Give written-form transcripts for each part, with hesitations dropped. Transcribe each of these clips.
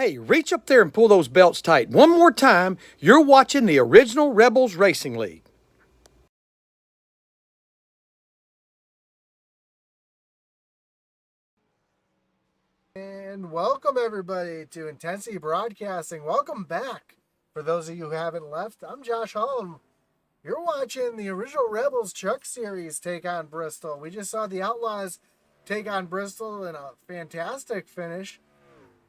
Hey, reach up there and pull those belts tight. One more time, you're watching the original Rebels Racing League. And welcome everybody to Intensity Broadcasting. Welcome back. For those of you who haven't left, I'm Josh Hall, and you're watching the original Rebels Truck Series take on Bristol. We just saw the Outlaws take on Bristol in a fantastic finish.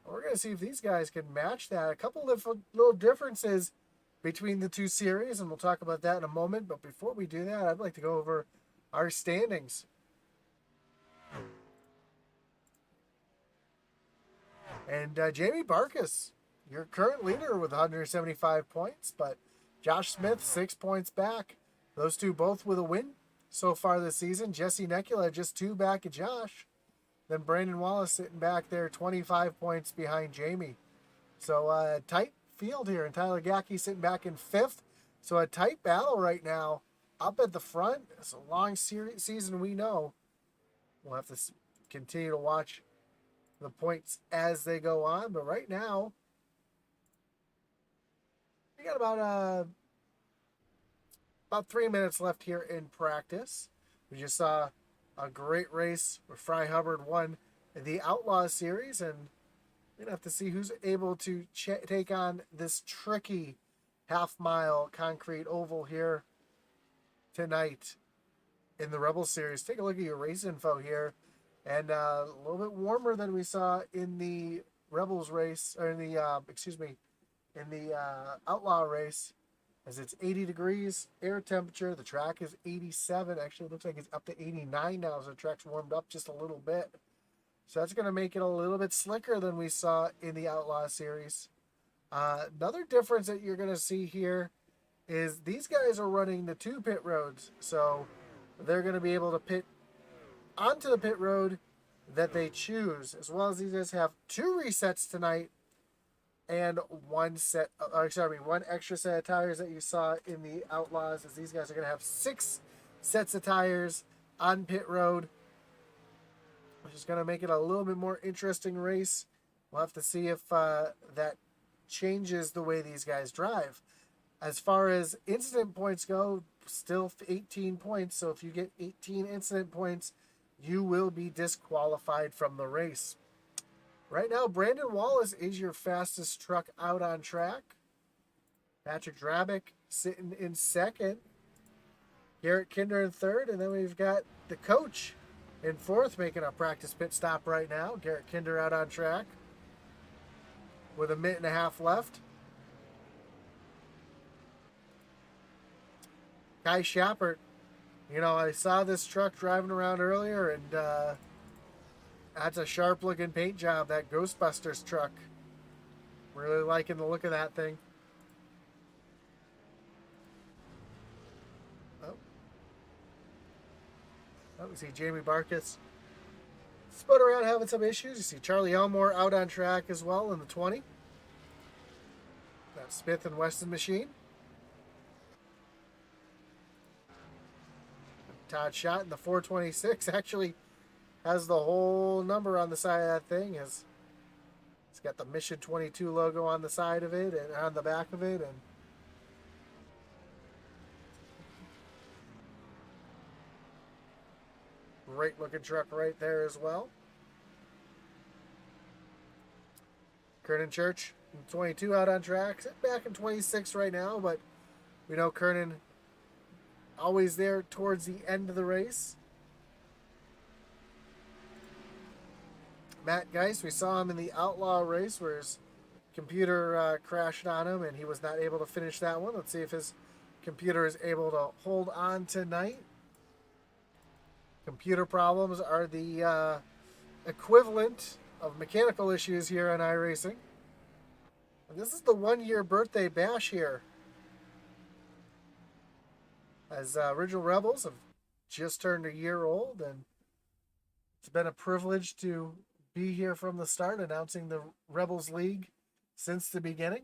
We're going to see if these guys can match that. A couple of little differences between the two series, and we'll talk about that in a moment. But before we do that, I'd like to go over our standings. And Jamie Barkus, your current leader with 175 points, but Josh Smith 6 points back. Those two both with a win so far this season. Jesse Nekula just 2 back of Josh. Then Brandon Wallace sitting back there 25 points behind Jamie. So tight field here. And Tyler Gackey sitting back in 5th. So a tight battle right now up at the front. It's a long season, we know. We'll have to continue to watch the points as they go on, but right now we got about 3 minutes left here in practice. We just saw a great race where Fry Hubbard won the Outlaw Series, and we're gonna have to see who's able to take on this tricky half-mile concrete oval here tonight in the Rebel Series. Take a look at your race info here. And a little bit warmer than we saw in the Rebels race, or in the, Outlaw race, as it's 80 degrees air temperature. The track is 87. Actually, it looks like it's up to 89 now, so the track's warmed up just a little bit. So that's going to make it a little bit slicker than we saw in the Outlaw series. Another difference that you're going to see here is these guys are running the 2 pit roads, so they're going to be able to pit onto the pit road that they choose, as well as these guys have 2 resets tonight and one extra set of tires that you saw in the Outlaws, as these guys are going to have 6 sets of tires on pit road, which is going to make it a little bit more interesting race. We'll have to see if that changes the way these guys drive. As far as incident points go, still 18 points, so if you get 18 incident points, you will be disqualified from the race. Right now, Brandon Wallace is your fastest truck out on track. Patrick Drabick sitting in 2nd. Garrett Kinder in 3rd. And then we've got the coach in 4th making a practice pit stop right now. Garrett Kinder out on track with 1.5 minutes left. Kai Schappert. You know, I saw this truck driving around earlier, and that's a sharp-looking paint job, that Ghostbusters truck. Really liking the look of that thing. We see Jamie Barkus spun around having some issues. You see Charlie Elmore out on track as well in the 20. That's Smith and Weston machine. Todd Schott in the 426 actually has the whole number on the side of that thing. It's got the Mission 22 logo on the side of it and on the back of it. And great looking truck right there as well. Kernan Church in 22 out on track. Back in 26 right now, but we know Kernan always there towards the end of the race. Matt Geist, we saw him in the Outlaw race where his computer crashed on him and he was not able to finish that one. Let's see if his computer is able to hold on tonight. Computer problems are the equivalent of mechanical issues here on iRacing. And this is the 1-year birthday bash here, as Original Rebels have just turned a year old, and it's been a privilege to be here from the start, announcing the Rebels League since the beginning.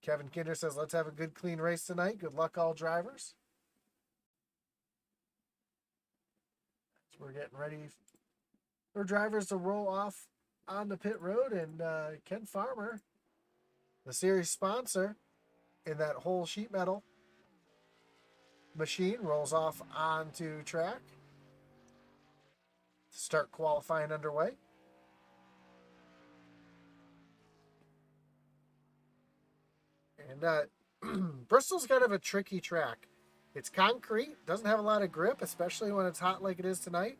Kevin Kinder says, let's have a good, clean race tonight. Good luck, all drivers. So we're getting ready for drivers to roll off on the pit road, and Ken Farmer, the series sponsor in that whole sheet metal machine, rolls off onto track to start qualifying underway. And Bristol's kind of a tricky track. It's concrete, doesn't have a lot of grip, especially when it's hot like it is tonight.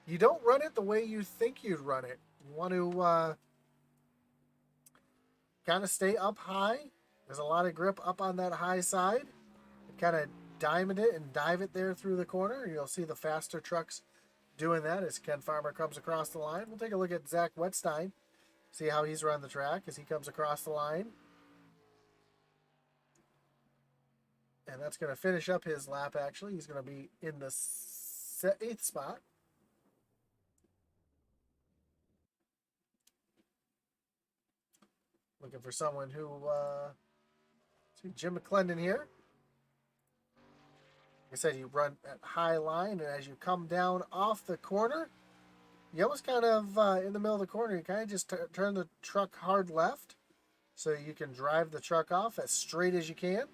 You don't run it the way you think you'd run it. You want to kind of stay up high. There's a lot of grip up on that high side. Kind of diamond it and dive it there through the corner. You'll see the faster trucks doing that as Ken Farmer comes across the line. We'll take a look at Zach Wetstein, see how he's run the track as he comes across the line. And that's going to finish up his lap, actually. He's going to be in the 8th spot. Looking for someone who, see Jim McClendon here. Like I said, you run at high line, and as you come down off the corner, you almost kind of, in the middle of the corner, you kind of just turn the truck hard left so you can drive the truck off as straight as you can.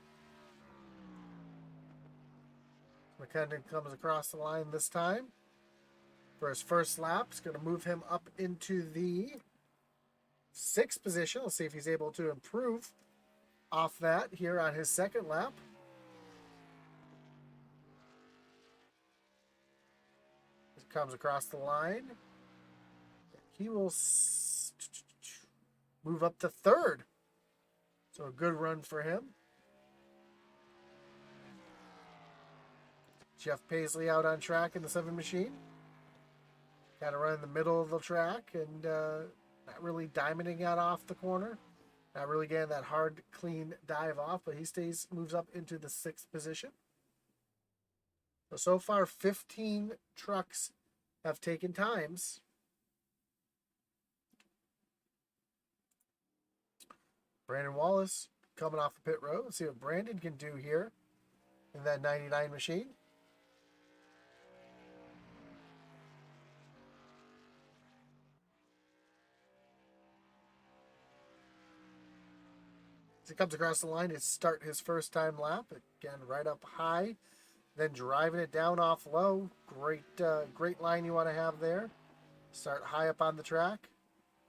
McClendon comes across the line this time for his first lap. It's going to move him up into the 6th position. Let's see if he's able to improve off that here on his second lap. He comes across the line. He will move up to 3rd. So a good run for him. Jeff Paisley out on track in the 7 machine. Kind of run in the middle of the track and not really diamonding out off the corner. Not really getting that hard, clean dive off, but he moves up into the 6th position. So far, 15 trucks have taken times. Brandon Wallace coming off the pit road. Let's see what Brandon can do here in that 99 machine. As he comes across the line to start his first time lap, again right up high, then driving it down off low. Great line you want to have there. Start high up on the track,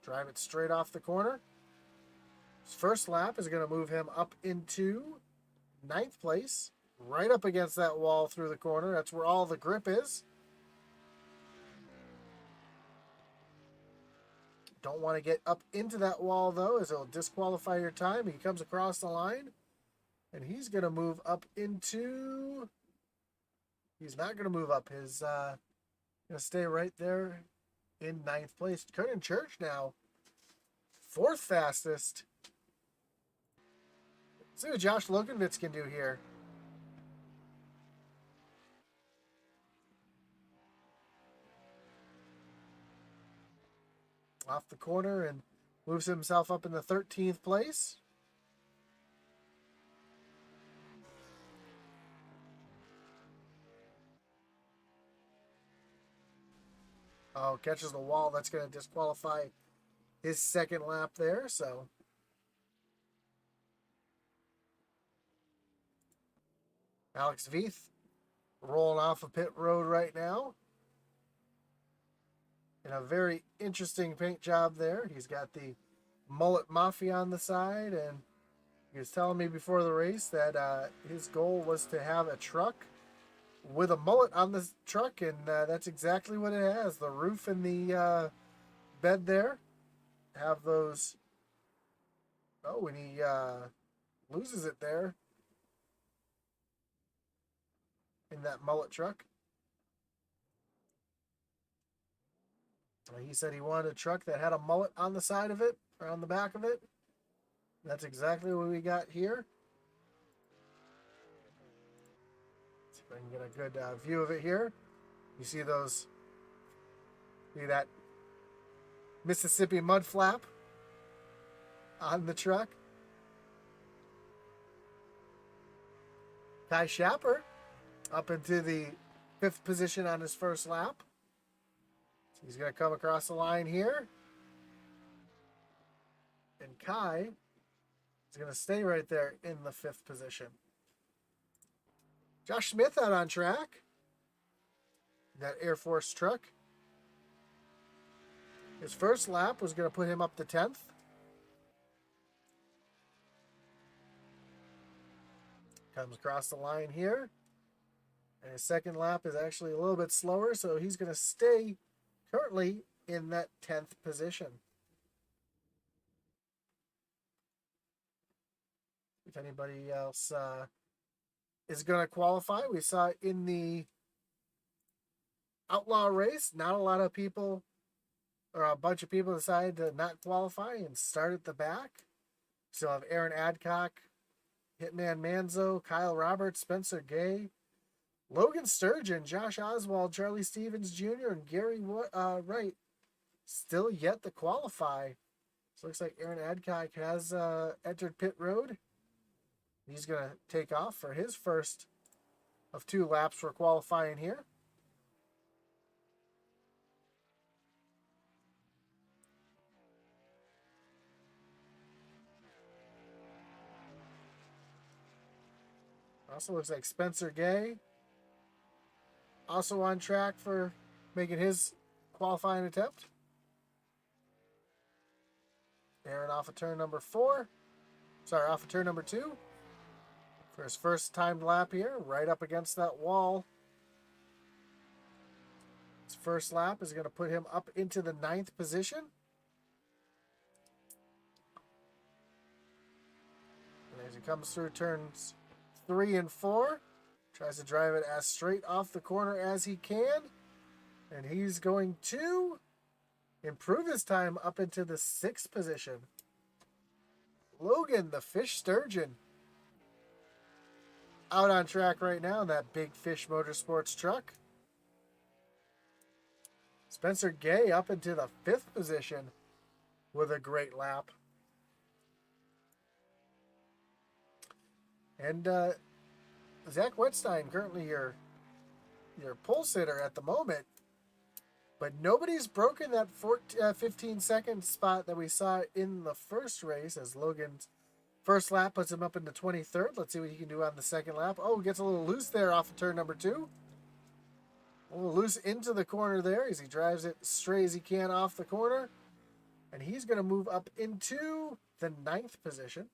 drive it straight off the corner. His first lap is going to move him up into 9th place, right up against that wall through the corner. That's where all the grip is. Don't want to get up into that wall, though, as it'll disqualify your time. He comes across the line, and he's going to move up into... He's not going to move up. He's going to stay right there in 9th place. Kernan Church now, 4th fastest. Let's see what Josh Loganvitz can do here. Off the corner and moves himself up in the 13th place. Oh, catches the wall. That's going to disqualify his second lap there. So Alex Veith rolling off a pit road right now. And a very interesting paint job there. He's got the Mullet Mafia on the side, and he was telling me before the race that his goal was to have a truck with a mullet on the truck, and that's exactly what it has. The roof and the bed there have those. Oh, and he loses it there in that mullet truck. He said he wanted a truck that had a mullet on the side of it, or on the back of it. That's exactly what we got here. See if I can get a good view of it here. You see those, see that Mississippi mud flap on the truck. Kai Schapper up into the 5th position on his first lap. He's going to come across the line here. And Kai is going to stay right there in the 5th position. Josh Smith out on track. That Air Force truck. His first lap was going to put him up to 10th. Comes across the line here. And his second lap is actually a little bit slower, so he's going to stay currently in that 10th position. If anybody else is going to qualify, we saw in the Outlaw race, not a lot of people, or a bunch of people decided to not qualify and start at the back. So have Aaron Adcock, Hitman Manzo, Kyle Roberts, Spencer Gay, Logan Sturgeon, Josh Oswald, Charlie Stevens Jr., and Gary Wright still yet to qualify. So looks like Aaron Adcock has entered pit road. He's going to take off for his first of 2 laps for qualifying here. Also looks like Spencer Gay also on track for making his qualifying attempt. Aaron off of turn number 4. Sorry, off of turn number 2. For his first timed lap here, right up against that wall. His first lap is going to put him up into the 9th position. And as he comes through turns 3 and 4, tries to drive it as straight off the corner as he can. And he's going to improve his time up into the 6th position. Logan, the Fish Sturgeon, out on track right now in that Big Fish Motorsports truck. Spencer Gay up into the 5th position with a great lap. And Zach Wetstein, currently your pole sitter at the moment. But nobody's broken that 15-second spot that we saw in the first race, as Logan's first lap puts him up into 23rd. Let's see what he can do on the second lap. Oh, gets a little loose there off of turn number 2. A little loose into the corner there as he drives it straight as he can off the corner. And he's going to move up into the 9th position.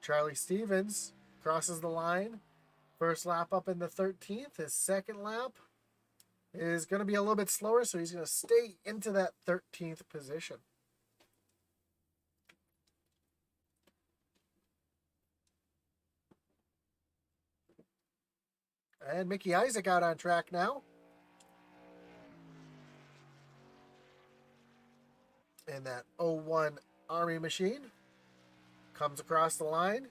Charlie Stevens crosses the line. First lap up in the 13th. His second lap is going to be a little bit slower, so he's going to stay into that 13th position. And Mickey Isaac out on track now. And that 01 Army machine comes across the line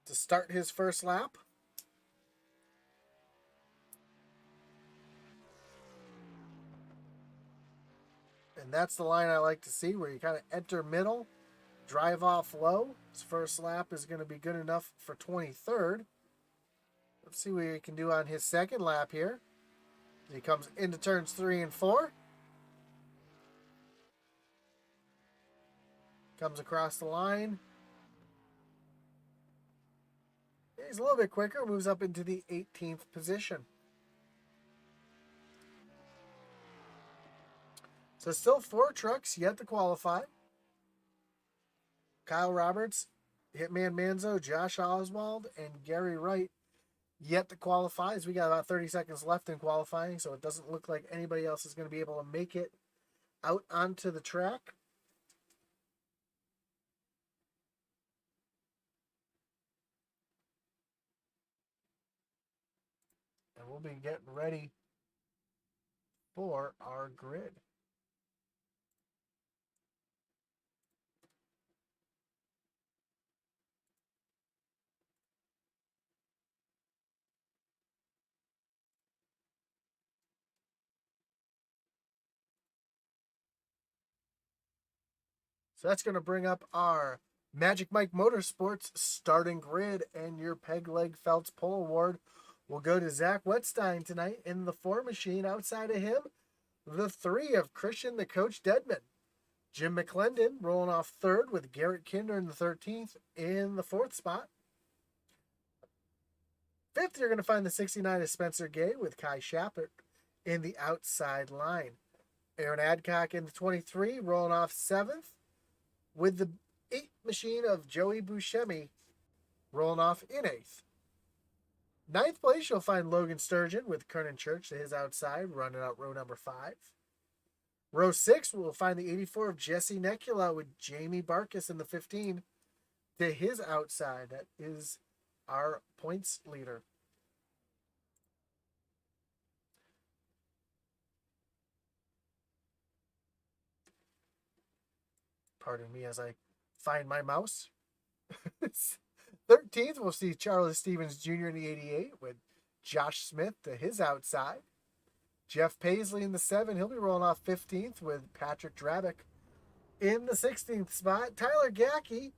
to start his first lap. And that's the line I like to see, where you kind of enter middle, drive off low. His first lap is going to be good enough for 23rd. Let's see what he can do on his second lap here. He comes into turns 3 and 4. Comes across the line. He's a little bit quicker, moves up into the 18th position. So still 4 trucks yet to qualify. Kyle Roberts, Hitman Manzo, Josh Oswald, and Gary Wright yet to qualify, as we got about 30 seconds left in qualifying, so it doesn't look like anybody else is going to be able to make it out onto the track. And we'll be getting ready for our grid. So that's going to bring up our Magic Mike Motorsports starting grid and your Peg Leg Felts Pull Award We'll go to Zach Wetstein tonight in the 4 machine. Outside of him, the 3 of Christian the Coach Deadman. Jim McClendon rolling off 3rd with Garrett Kinder in the 13th in the 4th spot. 5th, you're going to find the 69 of Spencer Gay with Kai Shappert in the outside line. Aaron Adcock in the 23, rolling off 7th with the 8 machine of Joey Buscemi rolling off in 8th. 9th place, you'll find Logan Sturgeon with Kernan Church to his outside, running out row number 5. Row 6, we'll find the 84 of Jesse Necula with Jamie Barkus in the 15 to his outside. That is our points leader. Pardon me as I find my mouse. 13th, we'll see Charlie Stevens Jr. in the 88 with Josh Smith to his outside. Jeff Paisley in the 7. He'll be rolling off 15th with Patrick Drabick in the 16th spot. Tyler Gackey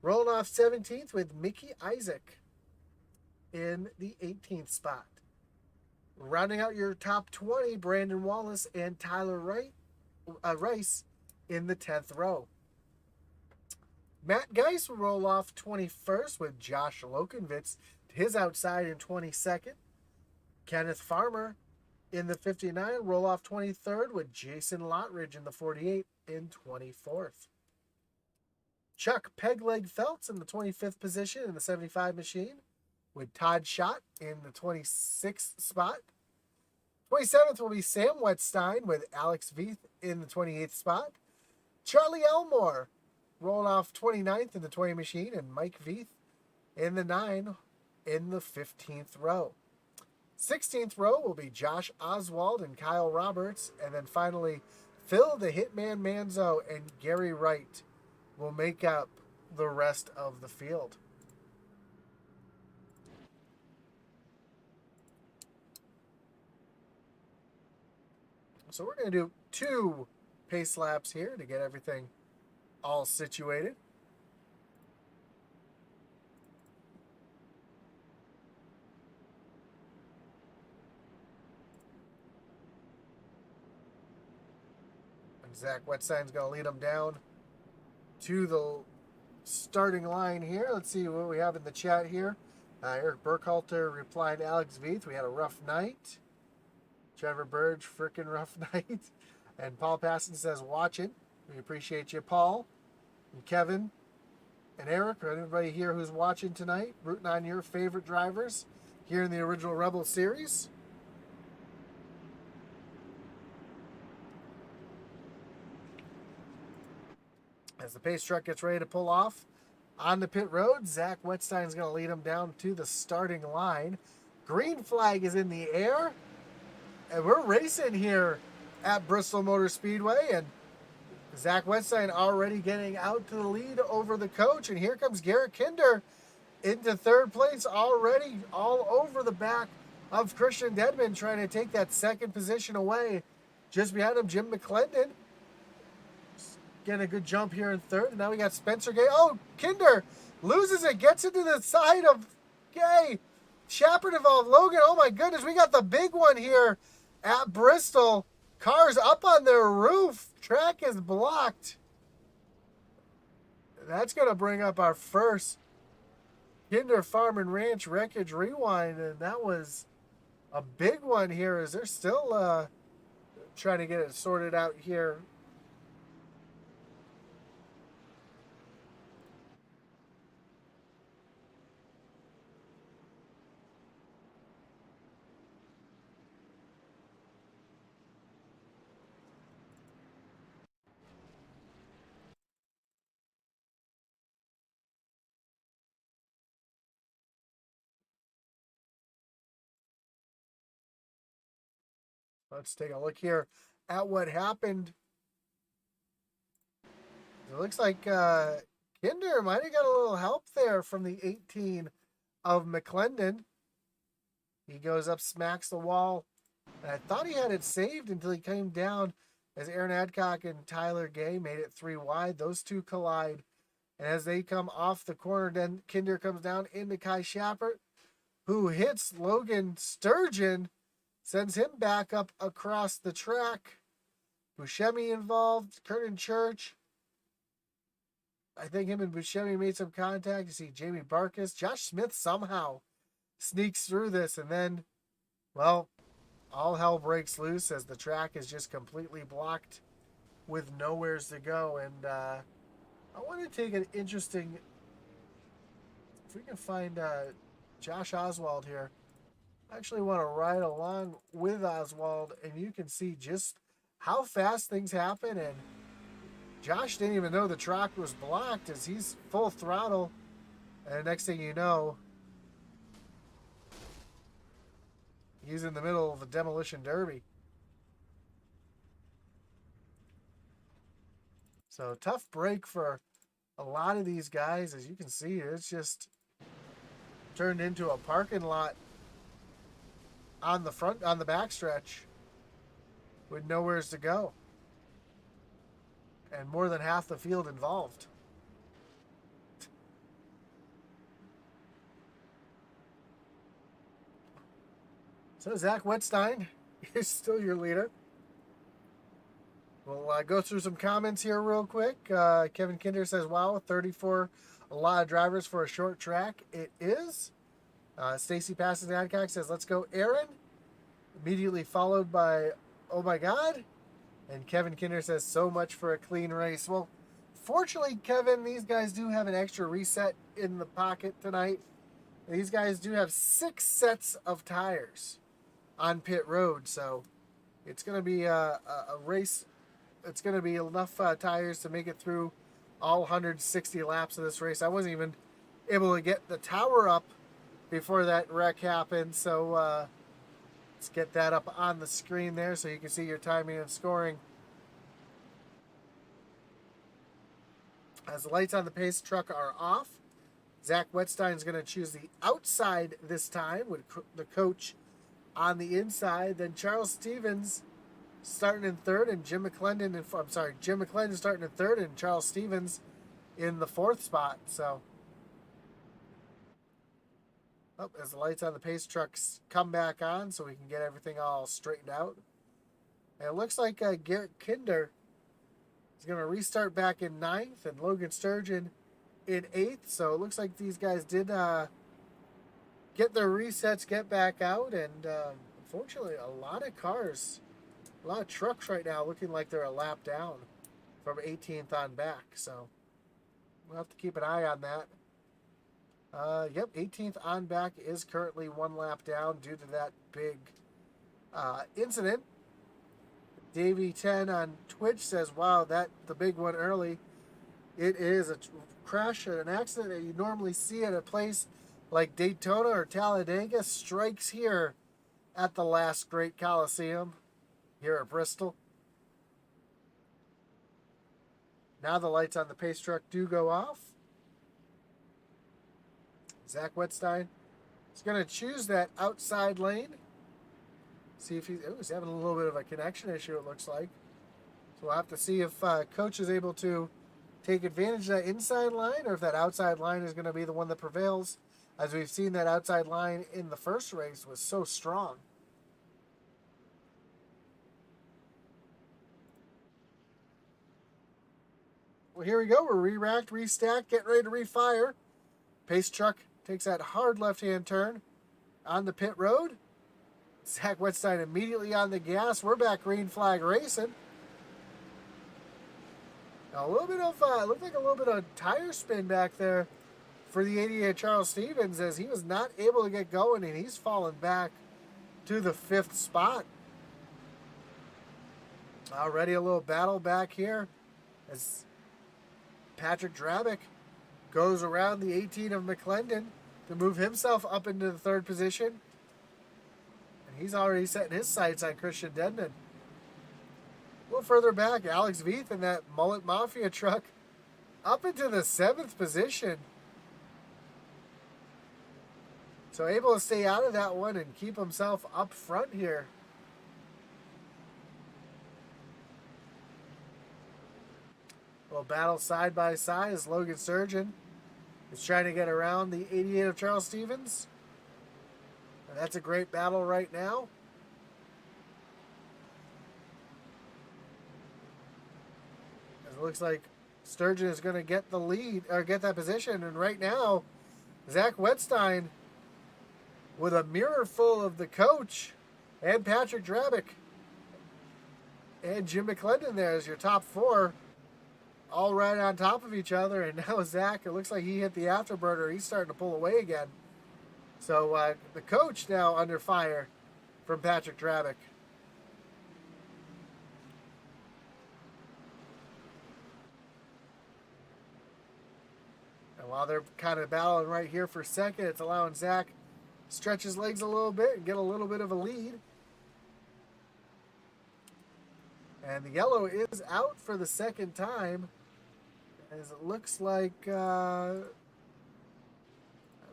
rolling off 17th with Mickey Isaac in the 18th spot. Rounding out your top 20, Brandon Wallace and Tyler Rice in the 10th row. Matt Geis will roll off 21st with Josh Lokenvitz to his outside in 22nd. Kenneth Farmer in the 59, roll off 23rd with Jason Lottridge in the 48 in 24th. Chuck Pegleg Feltz in the 25th position in the 75 machine with Todd Schott in the 26th spot. 27th will be Sam Wetstein with Alex Veith in the 28th spot. Charlie Elmore rolling off 29th in the 20 machine, and Mike Veith in the 9 in the 15th row. 16th row will be Josh Oswald and Kyle Roberts, and then finally Phil the Hitman Manzo and Gary Wright will make up the rest of the field. So we're going to do 2 pace laps here to get everything all situated. And Zach Wetstein's going to lead them down to the starting line here. Let's see what we have in the chat here. Eric Burkhalter replied, Alex Veith, we had a rough night. Trevor Burge, frickin' rough night. And Paul Passon says, watching. We appreciate you, Paul, and Kevin, and Eric, and everybody here who's watching tonight, rooting on your favorite drivers here in the original Rebel Series. As the pace truck gets ready to pull off on the pit road, Zach Wetstein's going to lead them down to the starting line. Green flag is in the air, and we're racing here at Bristol Motor Speedway, and Zach Wetstein already getting out to the lead over the coach, and here comes Garrett Kinder into 3rd place already, all over the back of Christian Deadman, trying to take that 2nd position away. Just behind him, Jim McClendon getting a good jump here in 3rd, and now we got Spencer Gay. Oh, Kinder loses it, gets into the side of Gay. Shappert involved. Logan, oh my goodness, we got the big one here at Bristol. Cars up on their roof. Track is blocked. That's going to bring up our first Kinder Farm and Ranch Wreckage Rewind, and that was a big one here. Is they're still trying to get it sorted out here. Let's take a look here at what happened. It looks like Kinder might have got a little help there from the 18 of McClendon. He goes up, smacks the wall. And I thought he had it saved until he came down as Aaron Adcock and Tyler Gay made it 3 wide. Those two collide. And as they come off the corner, then Kinder comes down into Kai Shappert, who hits Logan Sturgeon, sends him back up across the track. Buscemi involved, Kernan Church. I think him and Buscemi made some contact. You see Jamie Barkus. Josh Smith somehow sneaks through this, and then, well, all hell breaks loose as the track is just completely blocked with nowheres to go. And I want to take an interesting, if we can find Josh Oswald here. I actually want to ride along with Oswald, and you can see just how fast things happen. And Josh didn't even know the track was blocked as he's full throttle. And the next thing you know, he's in the middle of a demolition derby. So tough break for a lot of these guys. As you can see, it's just turned into a parking lot on the backstretch with nowheres to go. And more than half the field involved. So Zach Wetstein is still your leader. We'll go through some comments here real quick. Kevin Kinder says, wow, 34, a lot of drivers for a short track. It is. Stacy Passes Adcock says, let's go Aaron. Immediately followed by, oh my God. And Kevin Kinder says, so much for a clean race. Well, fortunately, Kevin, these guys do have an extra reset in the pocket tonight. These guys do have 6 sets of tires on pit road. So it's going to be a race. It's going to be enough tires to make it through all 160 laps of this race. I wasn't even able to get the tower up before that wreck happened. So let's get that up on the screen there so you can see your timing and scoring. As the lights on the pace truck are off, Zach Wetstein is going to choose the outside this time with the coach on the inside. Then Charles Stevens starting in third, and Jim McClendon starting in third, and Charles Stevens in the 4th spot. So, as the lights on the pace trucks come back on, so we can get everything all straightened out. And it looks like Garrett Kinder is going to restart back in 9th, and Logan Sturgeon in 8th. So it looks like these guys did get their resets, get back out, and unfortunately, a lot of cars. A lot of trucks right now looking like they're a lap down from 18th on back. So we'll have to keep an eye on that. Yep, 18th on back is currently 1 lap down due to that big incident. Davey10 on Twitch says, wow, the big one early. It is a crash or an accident that you normally see at a place like Daytona or Talladega. Strikes here at the last great Coliseum here at Bristol. Now the lights on the pace truck do go off. Zach Wetstein is going to choose that outside lane. See if he's having a little bit of a connection issue, it looks like. So we'll have to see if Coach is able to take advantage of that inside line or if that outside line is going to be the one that prevails. As we've seen, that outside line in the first race was so strong. Well, here we go. We're re-racked, restacked, getting ready to refire. Pace truck takes that hard left-hand turn on the pit road. Zach Wetstein immediately on the gas. We're back green flag racing. Now, a little bit of, looked like a little bit of tire spin back there for the 88 Charles Stevens as he was not able to get going, and he's fallen back to the 5th spot. Already a little battle back here as Patrick Drabick goes around the 18 of McClendon to move himself up into the 3rd position. And he's already setting his sights on Christian Denman. A little further back, Alex Veith in that Mullet Mafia truck up into the 7th position. So able to stay out of that one and keep himself up front here. A little battle side by side as Logan Sturgeon is trying to get around the 88 of Charles Stevens. And that's a great battle right now. As it looks like Sturgeon is going to get the lead, or get that position. And right now, Zach Wetstein with a mirror full of the coach and Patrick Drabick and Jim McClendon there as your top four, all right on top of each other. And now Zach, it looks like he hit the afterburner. He's starting to pull away again. So the coach now under fire from Patrick Drabick. And while they're kind of battling right here for second, it's allowing Zach to stretch his legs a little bit and get a little bit of a lead. And the yellow is out for the second time, as it looks like, not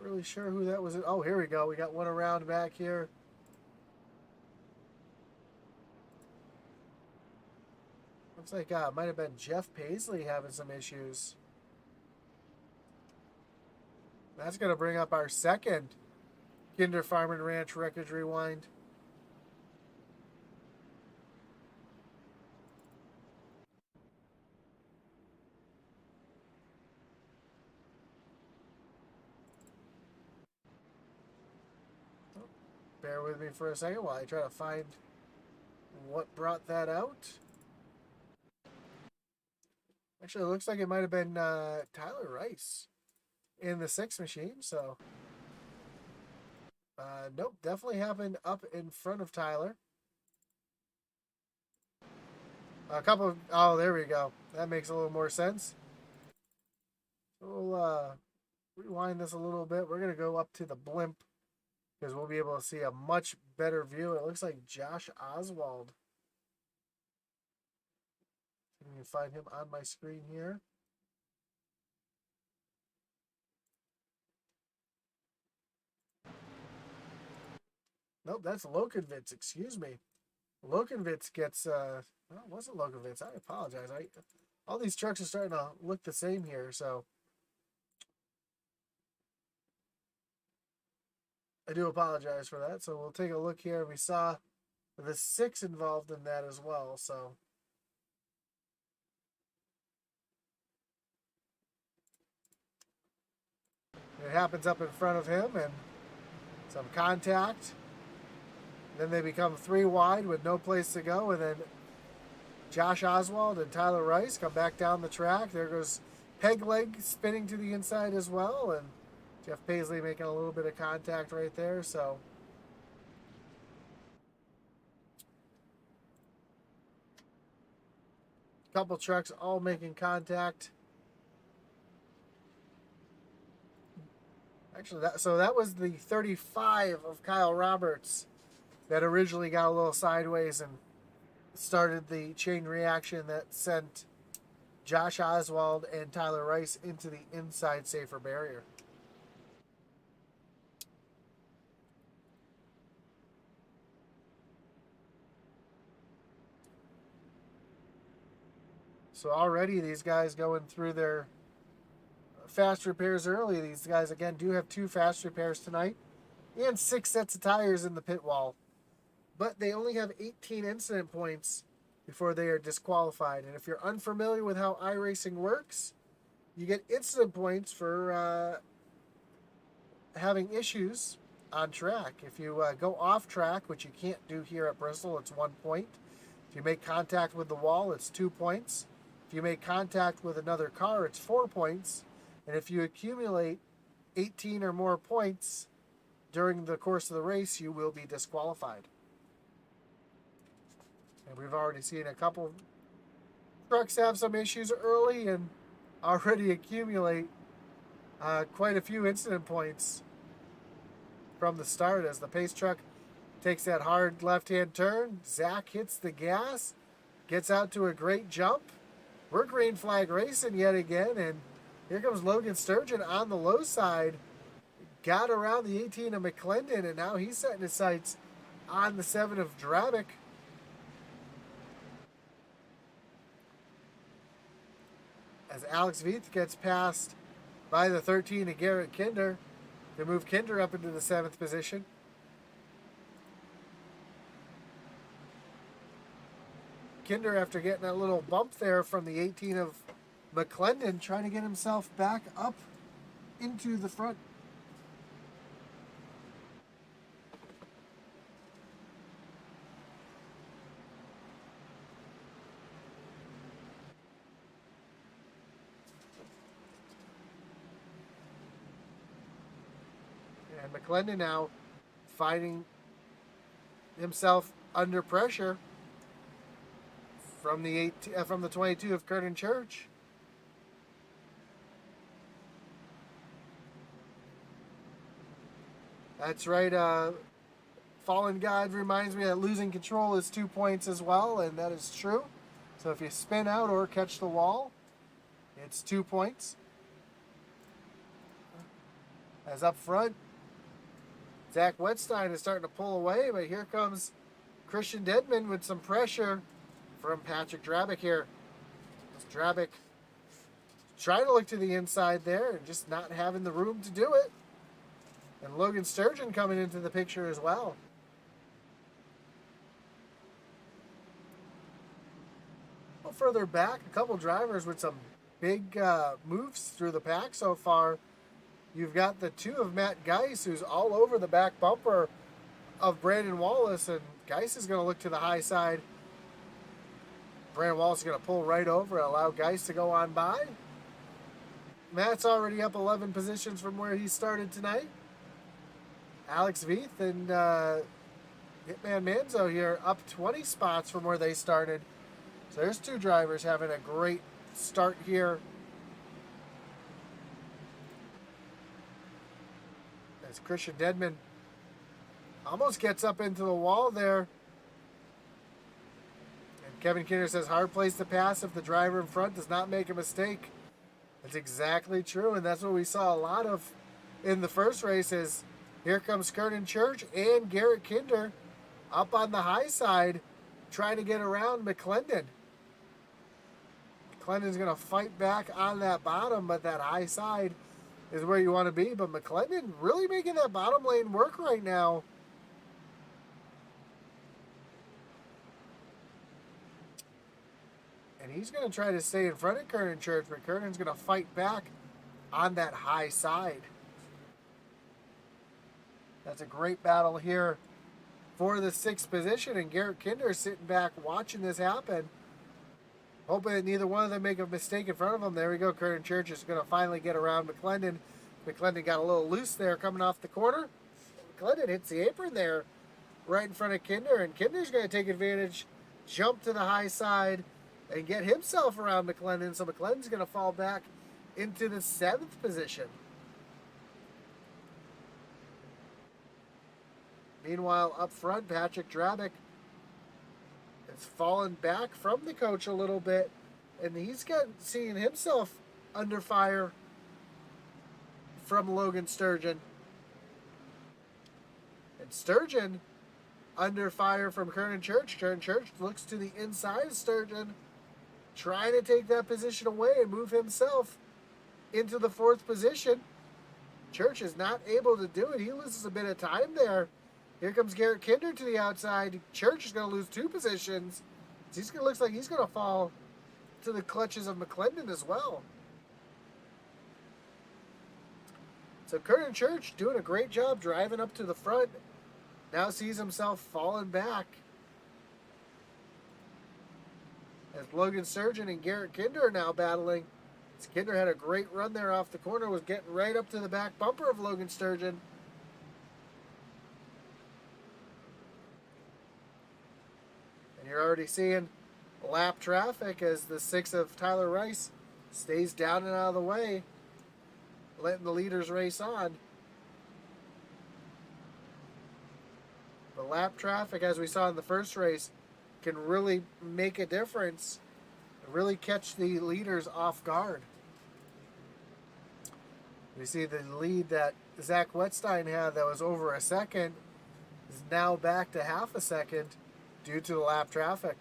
really sure who that was. Oh, here we go. We got one around back here. Looks like it might have been Jeff Paisley having some issues. That's going to bring up our second Kinder Farm and Ranch Wreckage Rewind. Bear with me for a second while I try to find what brought that out. Actually, it looks like it might have been Tyler Rice in the 6 machine. So, nope, definitely happened up in front of Tyler. A couple of, oh, there we go. That makes a little more sense. We'll rewind this a little bit. We're going to go up to the blimp because we'll be able to see a much better view. It looks like Josh Oswald. Let me find him on my screen here. Nope, that's Lokenvitz. Excuse me. Lokenvitz gets, well, it wasn't Lokenvitz. I apologize. All these trucks are starting to look the same here, so I do apologize for that. So we'll take a look here. We saw the 6 involved in that as well, so. It happens up in front of him, and some contact. Then they become 3 wide with no place to go, and then Josh Oswald and Tyler Rice come back down the track. There goes Peg Leg spinning to the inside as well, and Jeff Paisley making a little bit of contact right there. So a couple trucks all making contact. Actually, that was the 35 of Kyle Roberts that originally got a little sideways and started the chain reaction that sent Josh Oswald and Tyler Rice into the inside safer barrier. So already these guys going through their fast repairs early. These guys, again, do have 2 fast repairs tonight and 6 sets of tires in the pit wall. But they only have 18 incident points before they are disqualified. And if you're unfamiliar with how iRacing works, you get incident points for having issues on track. If you go off track, which you can't do here at Bristol, it's 1 point. If you make contact with the wall, it's 2 points. If you make contact with another car, it's 4 points. And if you accumulate 18 or more points during the course of the race, you will be disqualified. And we've already seen a couple trucks have some issues early and already accumulate quite a few incident points from the start as the pace truck takes that hard left-hand turn. Zach hits the gas, gets out to a great jump. We're green flag racing yet again, and here comes Logan Sturgeon on the low side. Got around the 18 of McClendon, and now he's setting his sights on the 7 of Drabick. As Alex Veith gets passed by the 13 of Garrett Kinder to move Kinder up into the 7th position. Kinder, after getting that little bump there from the 18 of McClendon, trying to get himself back up into the front. And McClendon now finding himself under pressure from the 22 of Curtin Church. That's right. Fallen God reminds me that losing control is 2 points as well, and that is true. So if you spin out or catch the wall, it's 2 points. As up front, Zach Wetstein is starting to pull away, but here comes Christian Dedman with some pressure from Patrick Drabick here. Drabick trying to look to the inside there and just not having the room to do it. And Logan Sturgeon coming into the picture as well. A little further back, a couple drivers with some big moves through the pack so far. You've got the 2 of Matt Geis, who's all over the back bumper of Brandon Wallace, and Geis is going to look to the high side. Brandon Wallace is going to pull right over and allow Geis to go on by. Matt's already up 11 positions from where he started tonight. Alex Veith and Hitman Manzo here up 20 spots from where they started. So there's 2 drivers having a great start here. As Christian Dedman almost gets up into the wall there. And Kevin Kinder says, hard place to pass if the driver in front does not make a mistake. That's exactly true, and that's what we saw a lot of in the first race. Is here comes Curtin Church and Garrett Kinder up on the high side trying to get around McClendon. McClendon's going to fight back on that bottom, but that high side is where you want to be. But McClendon really making that bottom lane work right now. And he's going to try to stay in front of Curtin Church, but Curtin's going to fight back on that high side. That's a great battle here for the 6th position, and Garrett Kinder sitting back watching this happen, hoping that neither one of them make a mistake in front of them. There we go. Curtin Church is going to finally get around McClendon. McClendon got a little loose there coming off the corner. McClendon hits the apron there right in front of Kinder, and Kinder's going to take advantage, jump to the high side, and get himself around McClendon. So McClendon's going to fall back into the 7th position. Meanwhile, up front, Patrick Drabick has fallen back from the coach a little bit, and he's seeing himself under fire from Logan Sturgeon. And Sturgeon under fire from Curtin Church. Curtin Church looks to the inside of Sturgeon, trying to take that position away and move himself into the 4th position. Church is not able to do it. He loses a bit of time there. Here comes Garrett Kinder to the outside. Church is going to lose 2 positions. Looks like he's going to fall to the clutches of McClendon as well. So Curtin Church doing a great job driving up to the front. Now sees himself falling back. As Logan Sturgeon and Garrett Kinder are now battling. As Kinder had a great run there off the corner, was getting right up to the back bumper of Logan Sturgeon. And you're already seeing lap traffic as the 6 of Tyler Rice stays down and out of the way, letting the leaders race on. The lap traffic, as we saw in the first race, can really make a difference, really catch the leaders off guard. We see the lead that Zach Wetstein had that was over a second is now back to half a second due to the lap traffic.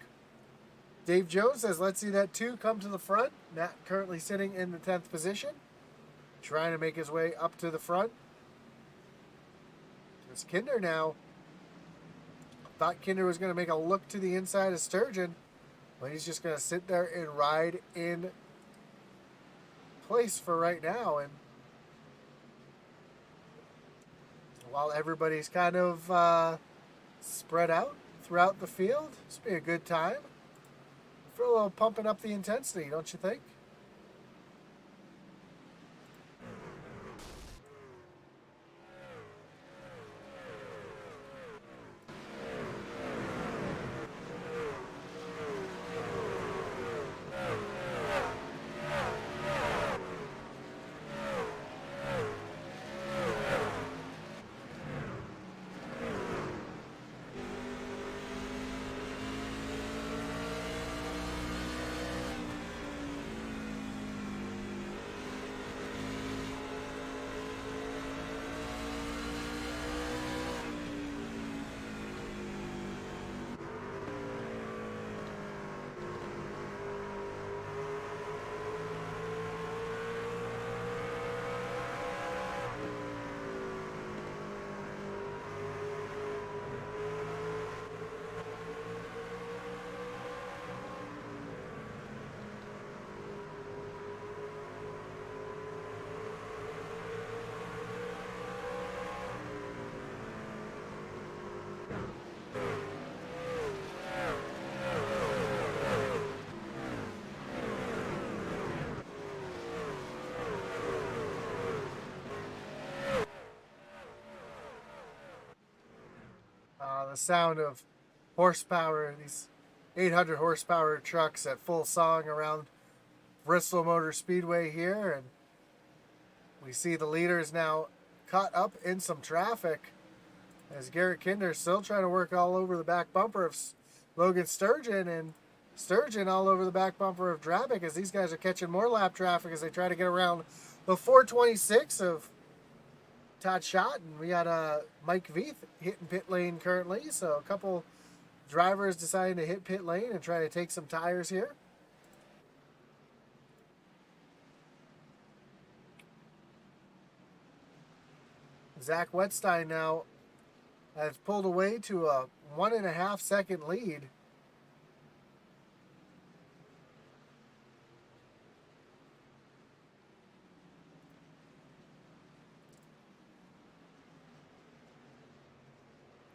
Dave Jones says, let's see that 2 come to the front. Matt currently sitting in the 10th position, trying to make his way up to the front. It's Kinder now. Thought Kinder was going to make a look to the inside of Sturgeon. But he's just going to sit there and ride in place for right now. And while everybody's kind of spread out throughout the field, this will be a good time for a little pumping up the intensity, don't you think? The sound of horsepower, these 800 horsepower trucks at full song around Bristol Motor Speedway here, and we see the leaders now caught up in some traffic as Garrett Kinder still trying to work all over the back bumper of Logan Sturgeon, and Sturgeon all over the back bumper of Drabick as these guys are catching more lap traffic as they try to get around the 426 of Todd Schott. And we got Mike Veith hitting pit lane currently, so a couple drivers deciding to hit pit lane and try to take some tires here. Zach Wetstein now has pulled away to a 1.5 second lead.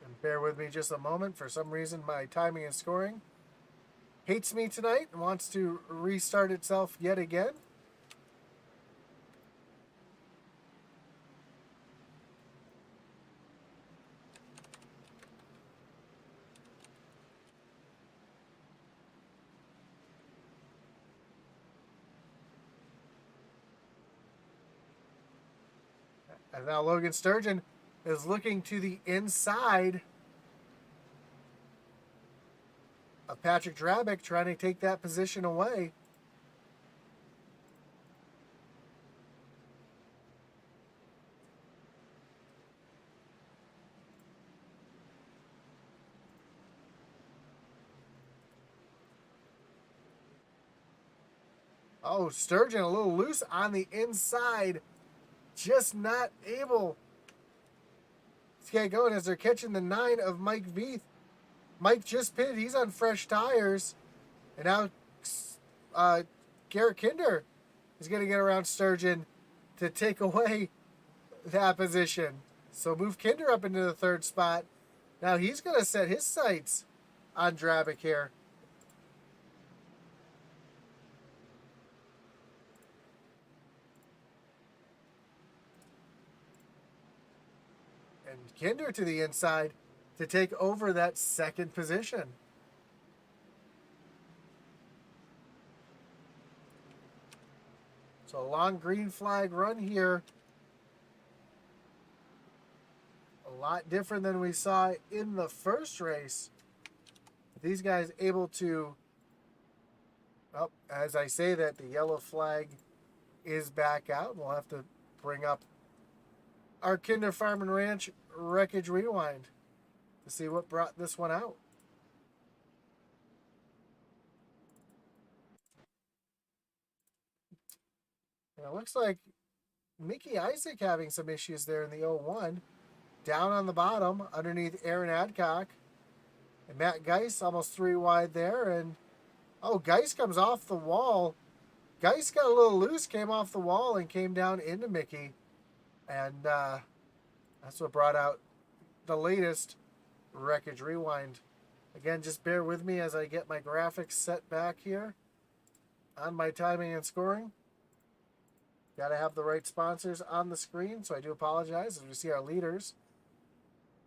And bear with me just a moment. For some reason, my timing and scoring hates me tonight and wants to restart itself yet again. And now Logan Sturgeon is looking to the inside of Patrick Drabick, trying to take that position away. Oh, Sturgeon a little loose on the inside. Just not able to get going as they're catching the 9 of Mike Veith. Mike just pitted. He's on fresh tires. And now Garrett Kinder is going to get around Sturgeon to take away that position. So move Kinder up into the 3rd spot. Now he's going to set his sights on Drabick here. And Kinder to the inside to take over that 2nd position. So a long green flag run here. A lot different than we saw in the first race. These guys able to, well, as I say that, the yellow flag is back out. We'll have to bring up our Kinder Farm and Ranch Wreckage Rewind to see what brought this one out. And it looks like Mickey Isaac having some issues there in the 01. Down on the bottom underneath Aaron Adcock. And Matt Geis almost 3 wide there. And Oh, Geist comes off the wall. Geist got a little loose, came off the wall, and came down into Mickey. And that's what brought out the latest Wreckage Rewind. Again, just bear with me as I get my graphics set back here on my timing and scoring. Got to have the right sponsors on the screen, so I do apologize as we see our leaders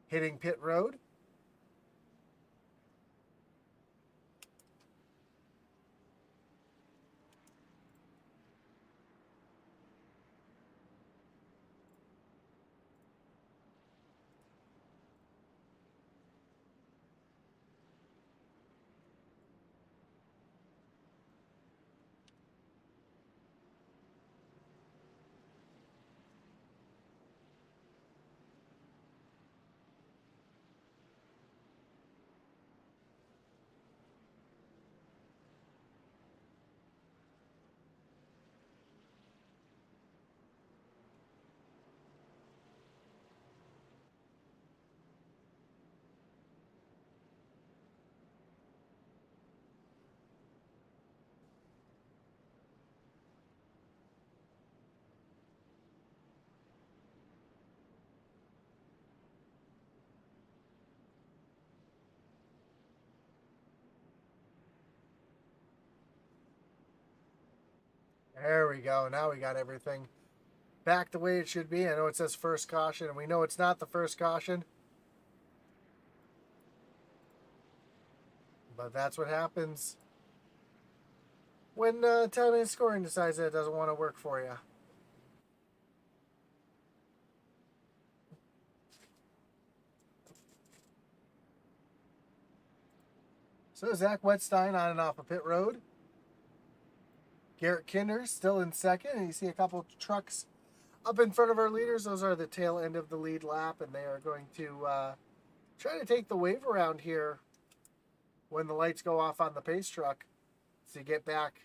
hitting pit road. There we go. Now we got everything back the way it should be. I know it says first caution, and we know it's not the first caution. But that's what happens when timing and scoring decides that it doesn't want to work for you. So Zach Wetstein on and off of pit road. Garrett Kinder still in second, and you see a couple trucks up in front of our leaders. Those are the tail end of the lead lap, and they are going to try to take the wave around here when the lights go off on the pace truck to get back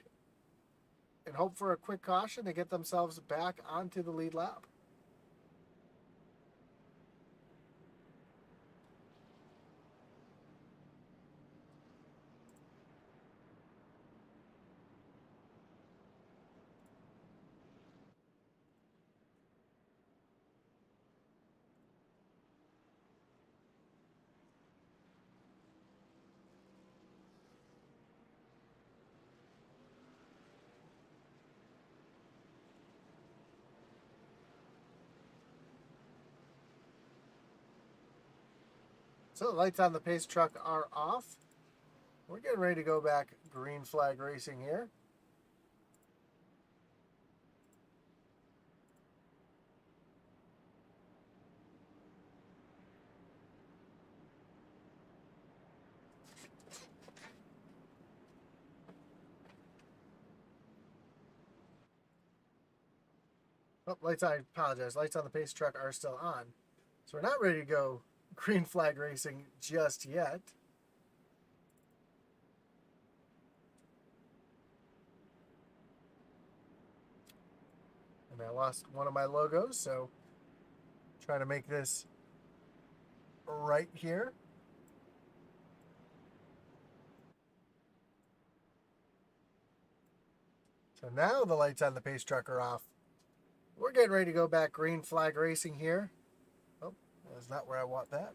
and hope for a quick caution to get themselves back onto the lead lap. So the lights on the pace truck are off. We're getting ready to go back green flag racing here. Oh, lights on, I apologize. Lights on the pace truck are still on. So we're not ready to go green flag racing just yet. And I lost one of my logos, so trying to make this right here. So now the lights on the pace truck are off. We're getting ready to go back green flag racing here. Oh, that's not where I want that.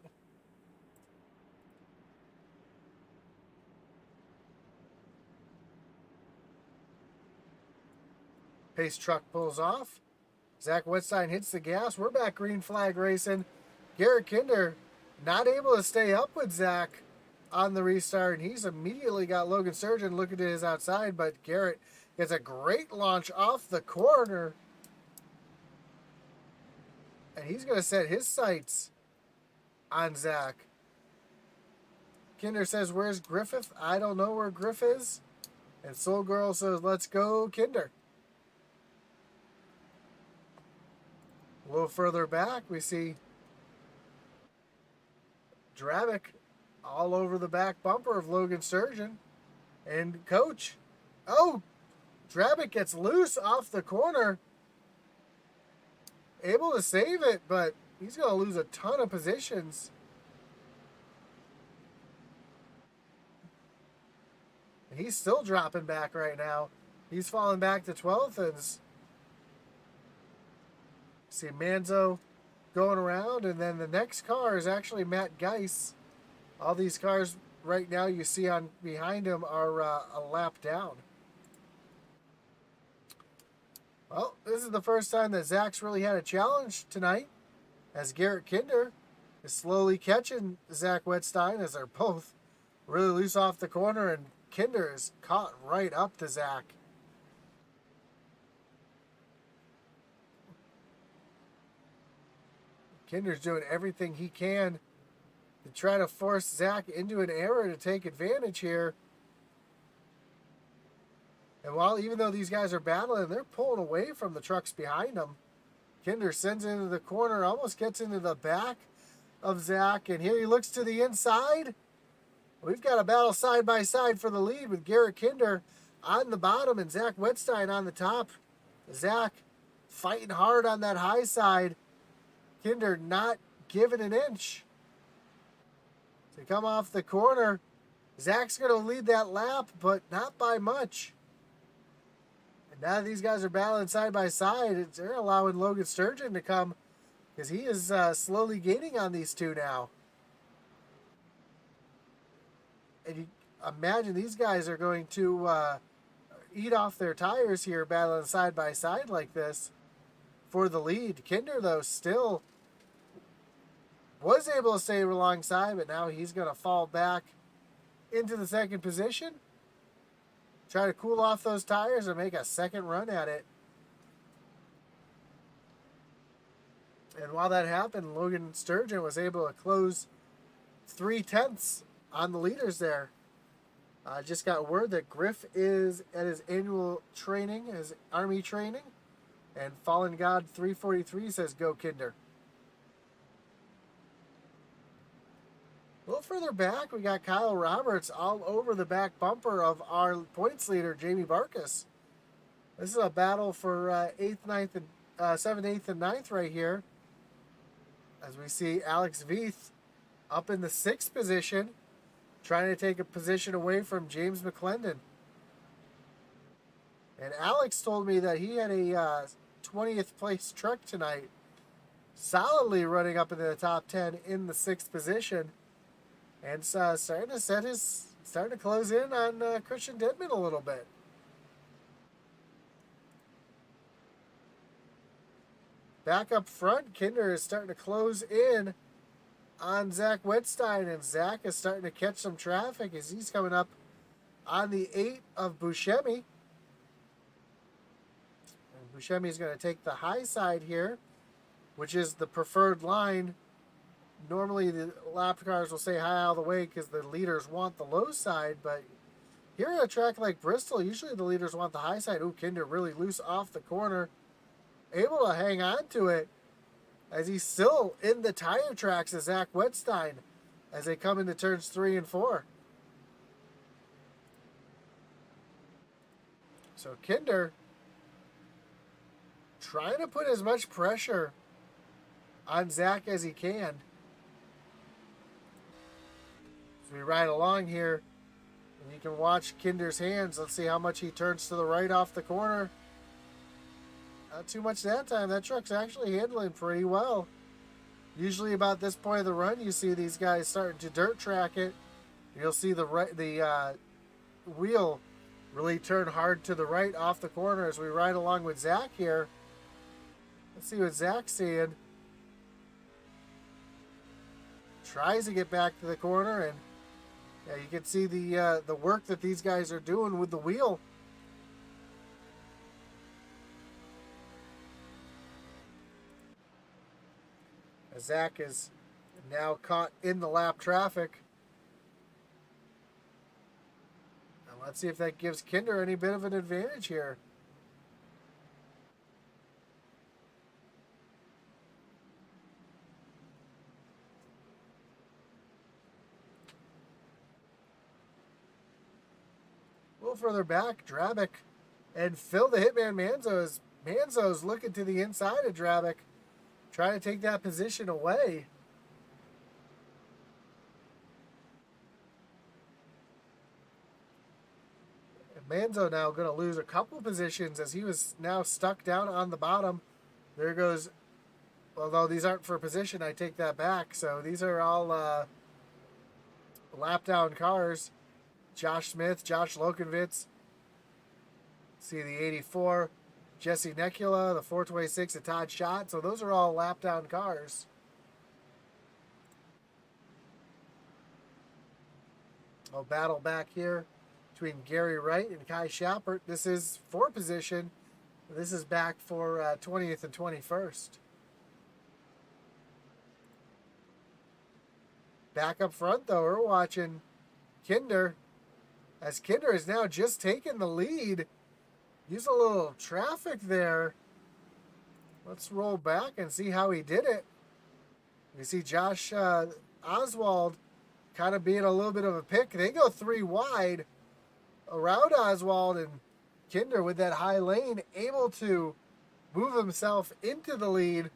Pace truck pulls off. Zach Wetstein hits the gas. We're back green flag racing. Garrett Kinder not able to stay up with Zach on the restart. He's immediately got Logan Sturgeon looking to his outside, but Garrett gets a great launch off the corner. And he's going to set his sights on Zach. Kinder says, where's Griffith? I don't know where Griff is. And Soul Girl says, let's go, Kinder. A little further back, we see Dravic all over the back bumper of Logan Sturgeon. And Coach, oh, Dravic gets loose off the corner. Able to save it, but he's going to lose a ton of positions. He's still dropping back right now. He's falling back to 12th. And see Manzo going around. And then the next car is actually Matt Geiss. All these cars right now you see on behind him are a lap down. Well, this is the first time that Zach's really had a challenge tonight, as Garrett Kinder is slowly catching Zach Wettstein as they're both really loose off the corner, and Kinder is caught right up to Zach. Kinder's doing everything he can to try to force Zach into an error to take advantage here. And while even though these guys are battling, they're pulling away from the trucks behind them. Kinder sends it into the corner, almost gets into the back of Zach. And here he looks to the inside. We've got a battle side by side for the lead with Garrett Kinder on the bottom and Zach Wettstein on the top. Zach fighting hard on that high side. Kinder not giving an inch. To come off the corner, Zach's going to lead that lap, but not by much. And now that these guys are battling side by side, they're allowing Logan Sturgeon to come because he is slowly gaining on these two now. And you imagine these guys are going to eat off their tires here battling side by side like this for the lead. Kinder, though, still was able to stay alongside, but now he's going to fall back into the second position. Try to cool off those tires and make a second run at it. And while that happened, Logan Sturgeon was able to close 3/10 on the leaders there. I just got word that Griff is at his annual training, his army training, and Fallen God 343 says, "Go Kinder." A little further back, we got Kyle Roberts all over the back bumper of our points leader, Jamie Barkus. This is a battle for 8th, 9th, and 7th, 8th, and 9th right here. As we see Alex Veith up in the 6th position, trying to take a position away from James McClendon. And Alex told me that he had a 20th place truck tonight, solidly running up into the top 10 in the 6th position. And starting to close in on Christian Denman a little bit. Back up front, Kinder is starting to close in on Zach Wettstein, and Zach is starting to catch some traffic as he's coming up on the 8 of Buscemi. And Buscemi is going to take the high side here, which is the preferred line. Normally the lap cars will say high all the way because the leaders want the low side, but here at a track like Bristol, usually the leaders want the high side. Ooh, Kinder really loose off the corner, able to hang on to it as he's still in the tire tracks of Zach Wettstein as they come into turns 3 and 4. So Kinder trying to put as much pressure on Zach as he can. As we ride along here, and you can watch Kinder's hands. Let's see how much he turns to the right off the corner. Not too much that time. That truck's actually handling pretty well. Usually about this point of the run, you see these guys starting to dirt track it. You'll see the wheel really turn hard to the right off the corner as we ride along with Zach here. Let's see what Zach's seeing. Tries to get back to the corner, and yeah, you can see the work that these guys are doing with the wheel. As Zach is now caught in the lap traffic. And let's see if that gives Kinder any bit of an advantage here. A little further back, Drabick and Phil the Hitman Manzo's looking to the inside of Drabick, trying to take that position away. Manzo now going to lose a couple positions as he was now stuck down on the bottom. There goes, although these aren't for position, I take that back. So these are all lap down cars. Josh Smith, Josh Lokenvitz. See the 84. Jesse Nekula, the 426 of Todd Schott. So those are all lap down cars. I'll battle back here between Gary Wright and Kai Schappert. This is for position. This is back for 20th and 21st. Back up front, though, we're watching Kinder. As Kinder has now just taken the lead. Use a little traffic there. Let's roll back and see how he did it. You see Josh Oswald kind of being a little bit of a pick. They go 3 wide around Oswald, and Kinder with that high lane able to move himself into the lead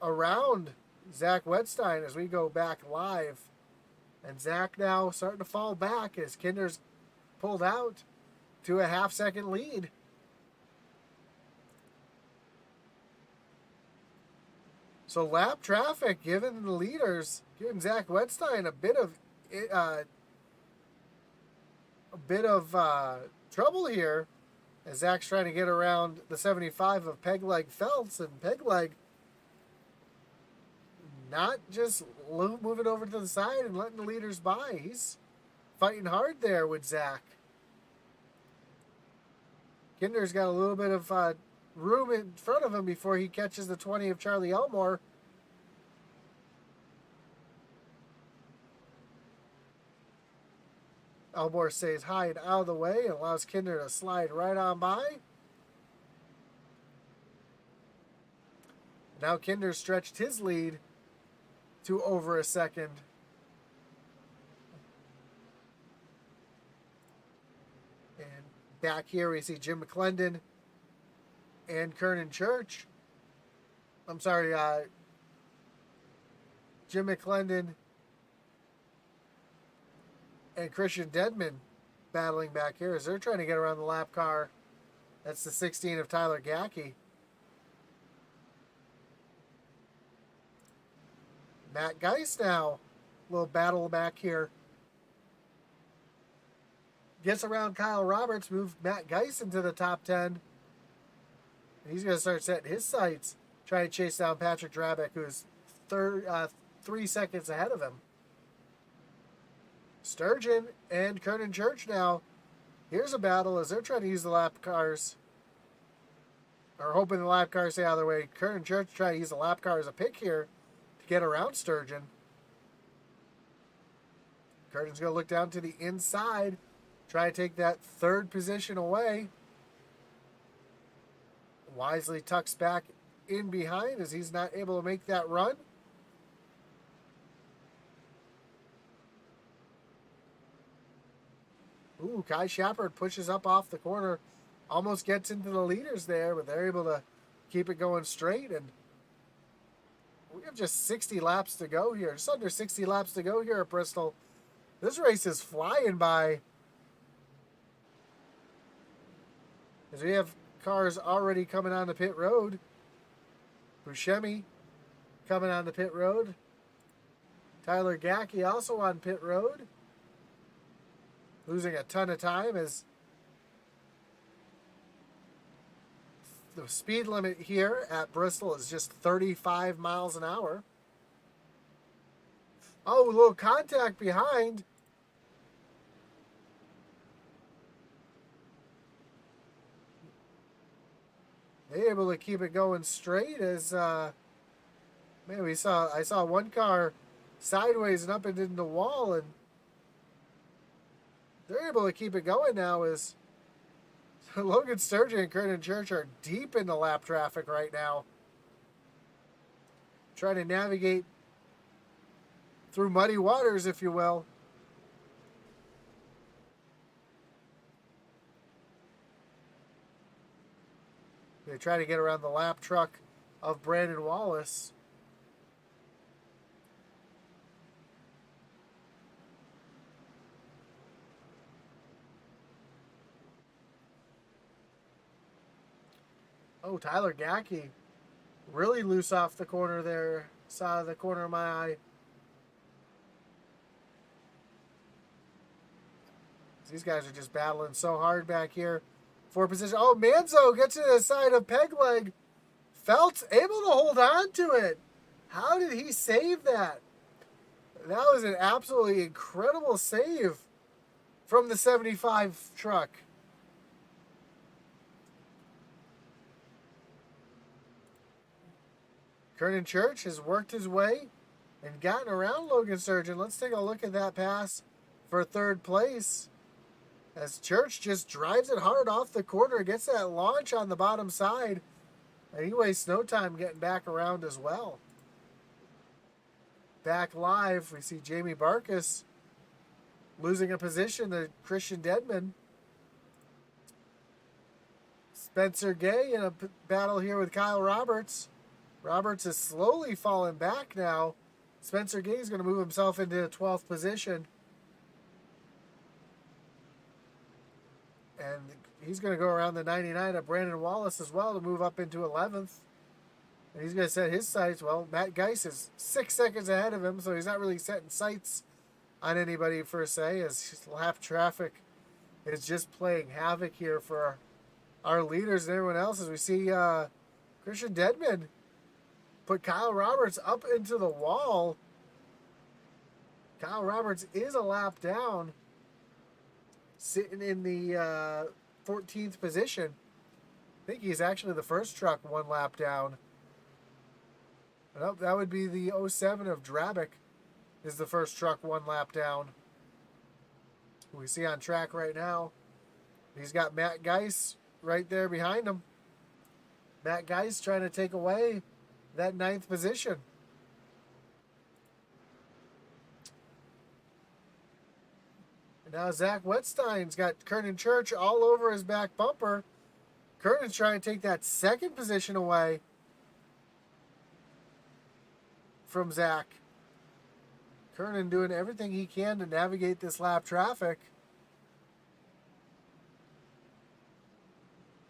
around Zach Wedstein as we go back live. And Zach now starting to fall back as Kinder's pulled out to a half-second lead. So lap traffic giving the leaders, giving Zach Wedstein a bit of trouble here as Zach's trying to get around the 75 of Pegleg Feltz, and Pegleg not just moving over to the side and letting the leaders by. He's fighting hard there with Zach. Kinder's got a little bit of room in front of him before he catches the 20 of Charlie Elmore. Elmore stays high and out of the way and allows Kinder to slide right on by. Now Kinder stretched his lead to over a second. And back here we see Jim McClendon and Kernan Church. I'm sorry, Jim McClendon and Christian Dedman battling back here as they're trying to get around the lap car. That's the 16 of Tyler Gackey. Matt Geist now, a little battle back here. Gets around Kyle Roberts, moved Matt Geist into the top 10. And he's going to start setting his sights, trying to chase down Patrick Drabeck, who's 3 seconds ahead of him. Sturgeon and Kernan Church now. Here's a battle as they're trying to use the lap cars. Or hoping the lap cars stay out of their way. Kernan Church trying to use the lap car as a pick here to get around Sturgeon. Kernan's going to look down to the inside. Try to take that third position away. Wisely tucks back in behind as he's not able to make that run. Ooh, Kai Schappert pushes up off the corner. Almost gets into the leaders there, but they're able to keep it going straight. And we have just 60 laps to go here. Just under 60 laps to go here at Bristol. This race is flying by. As we have cars already coming on the pit road. Buscemi coming on the pit road. Tyler Gackey also on pit road. Losing a ton of time as the speed limit here at Bristol is just 35 miles an hour. Oh, a little contact behind. They're able to keep it going straight as man, I saw one car sideways and up and into the wall, and they're able to keep it going now as Logan Sturgeon and Kernan Church are deep in the lap traffic right now. Trying to navigate through muddy waters, if you will. They try to get around the lap truck of Brandon Wallace. Oh, Tyler Gackey. Really loose off the corner there. Side of the corner of my eye. These guys are just battling so hard back here for position. Oh, Manzo gets to the side of Pegleg. Felt's able to hold on to it. How did he save that? That was an absolutely incredible save from the 75 truck. Kernan Church has worked his way and gotten around Logan Sturgeon. Let's take a look at that pass for third place. As Church just drives it hard off the corner, gets that launch on the bottom side. And he wastes no time getting back around as well. Back live, we see Jamie Barkus losing a position to Christian Dedman. Spencer Gay in a battle here with Kyle Roberts. Roberts is slowly falling back now. Spencer Gay is going to move himself into 12th position. And he's going to go around the 99 of Brandon Wallace as well to move up into 11th. And he's going to set his sights. Well, Matt Geis is 6 seconds ahead of him, so he's not really setting sights on anybody per se, as lap traffic is just playing havoc here for our leaders and everyone else. As we see Christian Dedman put Kyle Roberts up into the wall. Kyle Roberts is a lap down, sitting in the 14th position. I think he's actually the first truck one lap down. Nope, that would be the 07 of Drabick is the first truck one lap down. We see on track right now. He's got Matt Geis right there behind him. Matt Geis trying to take away that 9th position. And now Zach Wetstein's got Kernan Church all over his back bumper. Kernan's trying to take that 2nd position away from Zach. Kernan doing everything he can to navigate this lap traffic.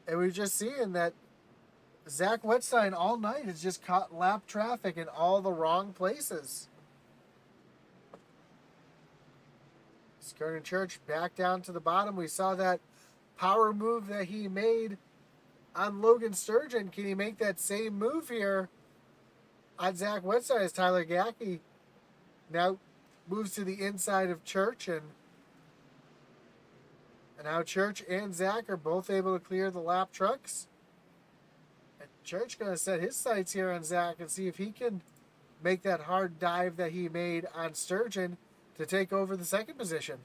And we're just seeing that Zach Wetstein all night has just caught lap traffic in all the wrong places. Kernan Church back down to the bottom. We saw that power move that he made on Logan Sturgeon. Can he make that same move here on Zach Wetstein as Tyler Gackey now moves to the inside of Church, and now Church and Zach are both able to clear the lap trucks. And Church going to set his sights here on Zach and see if he can make that hard dive that he made on Sturgeon to take over the 2nd position.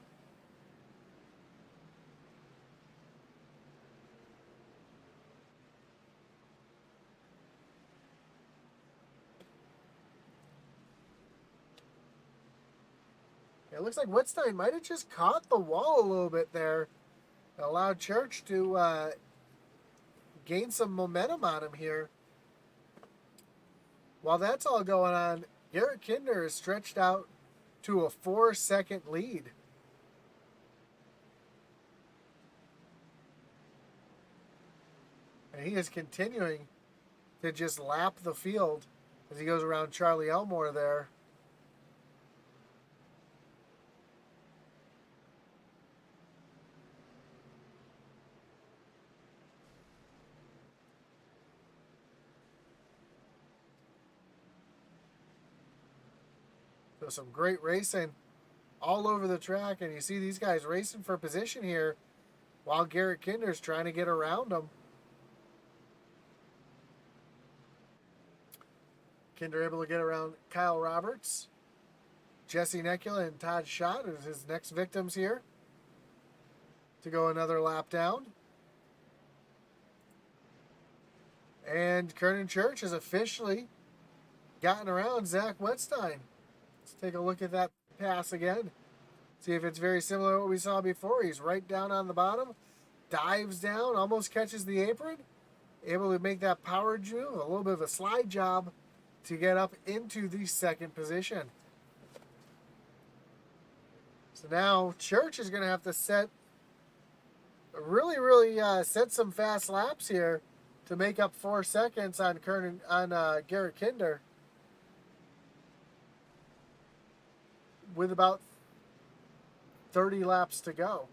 It looks like Wetstein might have just caught the wall a little bit there. It allowed Church to gain some momentum on him here. While that's all going on, Garrett Kinder is stretched out to a 4-second lead. And he is continuing to just lap the field as he goes around Charlie Elmore there. So some great racing all over the track, and you see these guys racing for position here while Garrett Kinder's trying to get around them. Kinder able to get around Kyle Roberts. Jesse Necula and Todd Schott is his next victims here to go another lap down. And Kernan Church has officially gotten around Zach Wetstein. Let's take a look at that pass again. See if it's very similar to what we saw before. He's right down on the bottom, dives down, almost catches the apron, able to make that power move, a little bit of a slide job to get up into the 2nd position. So now Church is going to have to set really set some fast laps here to make up 4 seconds on Garrett Kinder with about 30 laps to go.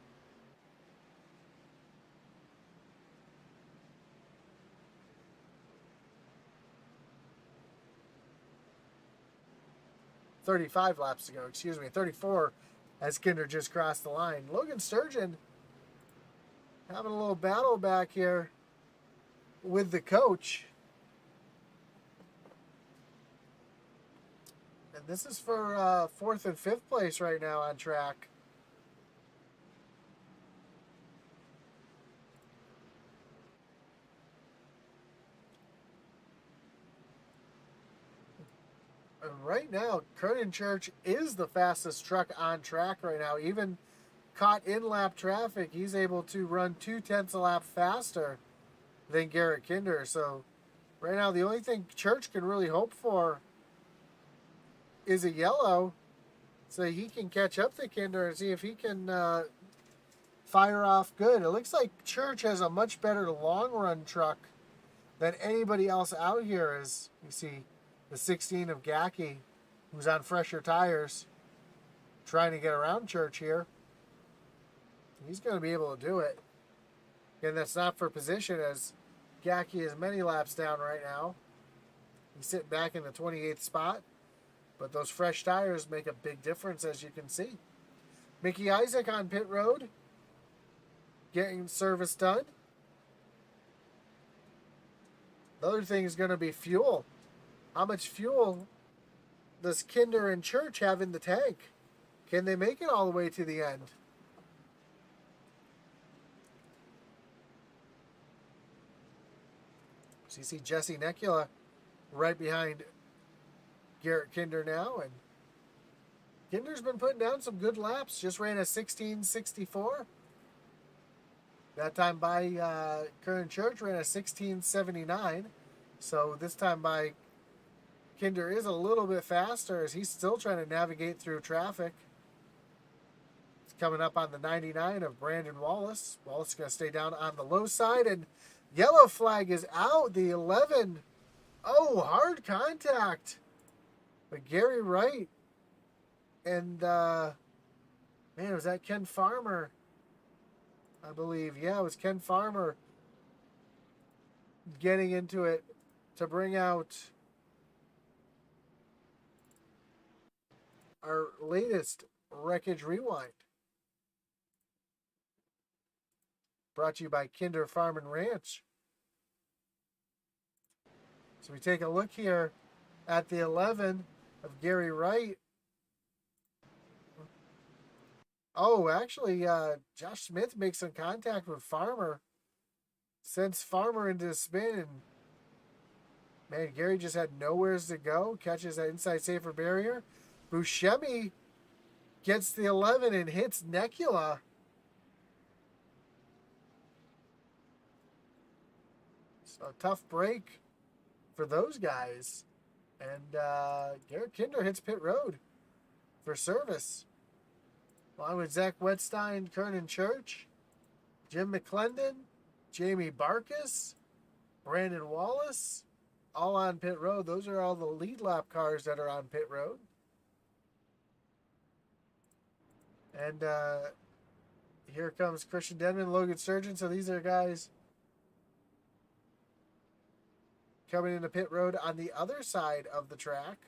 "35 laps to go, excuse me, 34 as Kinder just crossed the line." Logan Sturgeon having a little battle back here with the coach. And this is for 4th and 5th place right now on track. And right now, Kernan Church is the fastest truck on track right now. Even caught in lap traffic, he's able to run 2/10 a lap faster than Garrett Kinder. So right now, the only thing Church can really hope for is a yellow, so he can catch up to Kinder and see if he can fire off good. It looks like Church has a much better long run truck than anybody else out here. As you see, the 16 of Gacky, who's on fresher tires, trying to get around Church here. He's going to be able to do it. Again, that's not for position, as Gacky is many laps down right now. He's sitting back in the 28th spot. But those fresh tires make a big difference, as you can see. Mickey Isaac on pit road, getting service done. The other thing is going to be fuel. How much fuel does Kinder and Church have in the tank? Can they make it all the way to the end? So you see Jesse Necula right behind Garrett Kinder now, and Kinder's been putting down some good laps. Just ran a 16:64. That time by Kernan Church ran a 16:79. So this time by Kinder is a little bit faster, as he's still trying to navigate through traffic. It's coming up on the 99 of Brandon Wallace. Wallace is going to stay down on the low side, and yellow flag is out. The 11. Oh, hard contact. But Gary Wright and, man, was that Ken Farmer? I believe. Yeah, it was Ken Farmer getting into it to bring out our latest Wreckage Rewind. Brought to you by Kinder Farm and Ranch. So we take a look here at the 11 of Gary Wright. Oh, actually, Josh Smith makes some contact with Farmer. Sends Farmer into the spin. And man, Gary just had nowheres to go. Catches that inside safer barrier. Buscemi gets the 11 and hits Necula. So a tough break for those guys. And Garrett Kinder hits pit road for service. Along with Zach Wetstein, Kernan Church, Jim McClendon, Jamie Barkus, Brandon Wallace, all on pit road. Those are all the lead lap cars that are on pit road. And here comes Christian Denman, Logan Sturgeon. So these are guys coming into pit road on the other side of the track.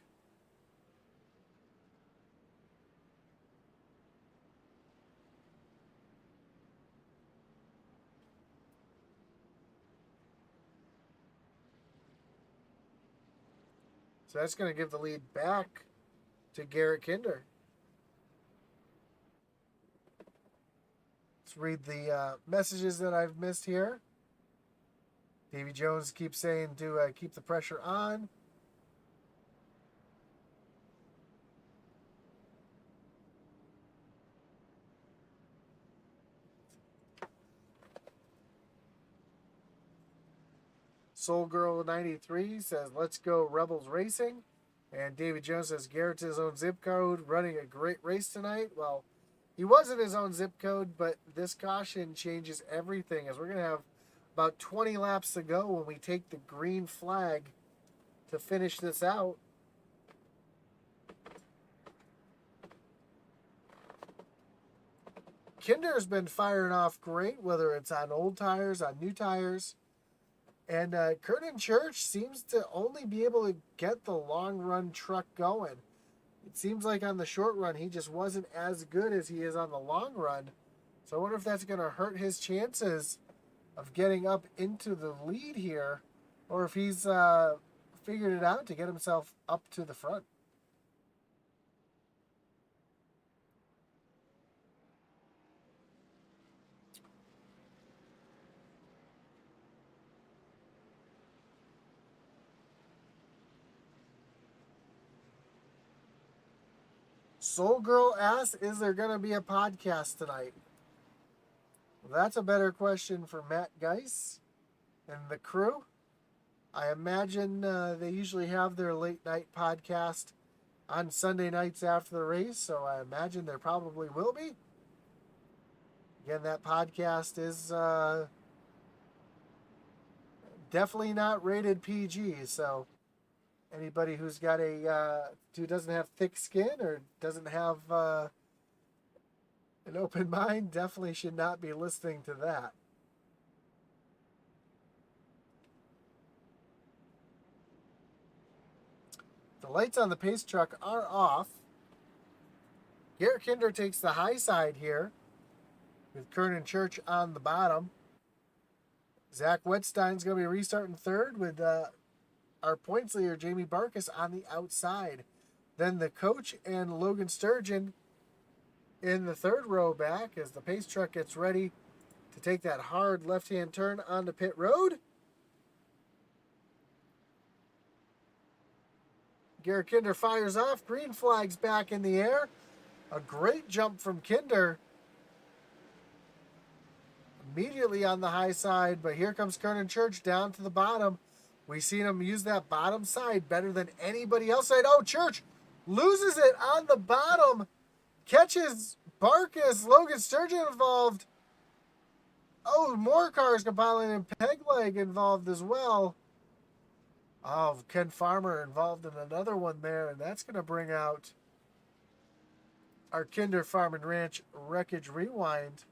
So that's going to give the lead back to Garrett Kinder. Let's read the messages that I've missed here. Davy Jones keeps saying to keep the pressure on. Soul Girl 93 says, let's go Rebels Racing. And David Jones says, Garrett's his own zip code, running a great race tonight. Well, he wasn't his own zip code, but this caution changes everything, as we're going to have about 20 laps to go when we take the green flag to finish this out. Kinder's been firing off great, whether it's on old tires, on new tires. And Curtin Church seems to only be able to get the long run truck going. It seems like on the short run, he just wasn't as good as he is on the long run. So I wonder if that's going to hurt his chances of getting up into the lead here, or if he's figured it out to get himself up to the front. Soul Girl asks, is there going to be a podcast tonight? Well, that's a better question for Matt Geis and the crew. I imagine they usually have their late night podcast on Sunday nights after the race, so I imagine there probably will be. Again, that podcast is definitely not rated PG, so anybody who's got who doesn't have thick skin or doesn't have an open mind definitely should not be listening to that. The lights on the pace truck are off. Garrett Kinder takes the high side here with Kernan Church on the bottom. Zach Wetstein's going to be restarting third with our points leader, Jamie Barkus, on the outside. Then the coach and Logan Sturgeon in the third row back as the pace truck gets ready to take that hard left-hand turn onto pit road. Garrett Kinder fires off. Green flag's back in the air. A great jump from Kinder. Immediately on the high side, but here comes Kernan Church down to the bottom. We've seen him use that bottom side better than anybody else. Oh, Church loses it on the bottom. Catches Barkus. Logan Sturgeon involved. Oh, more cars compiling and Pegleg involved as well. Oh, Ken Farmer involved in another one there, and that's going to bring out our Kinder Farm and Ranch Wreckage Rewind.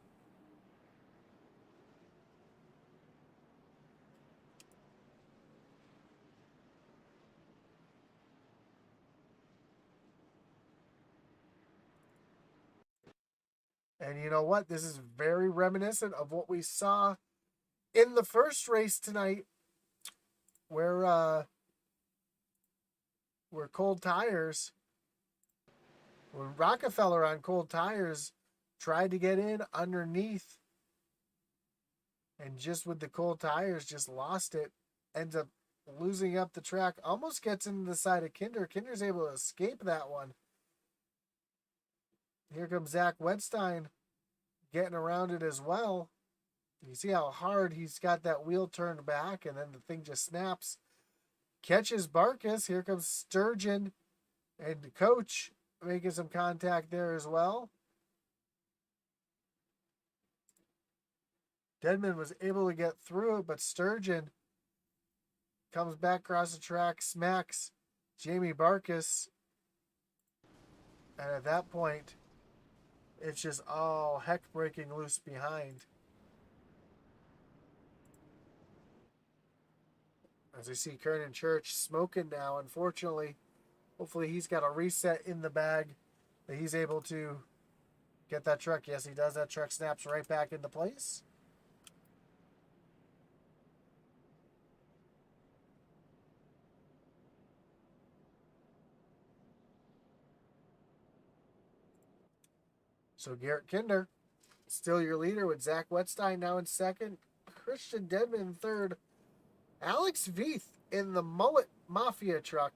And you know what? This is very reminiscent of what we saw in the first race tonight, where Cold Tires, when Rockefeller on Cold Tires tried to get in underneath, and just with the Cold Tires just lost it, ends up losing up the track, almost gets into the side of Kinder. Kinder's able to escape that one. Here comes Zach Wedstein getting around it as well. You see how hard he's got that wheel turned back, and then the thing just snaps. Catches Barkus. Here comes Sturgeon and the coach making some contact there as well. Deadman was able to get through it, but Sturgeon comes back across the track, smacks Jamie Barkus. And at that point, it's just all heck breaking loose behind. As we see Kernan Church smoking now, unfortunately. Hopefully he's got a reset in the bag that he's able to get that truck. Yes, he does. That truck snaps right back into place. So Garrett Kinder, still your leader with Zach Wetstein now in second. Christian Deadman in third. Alex Veith in the Mullet Mafia truck.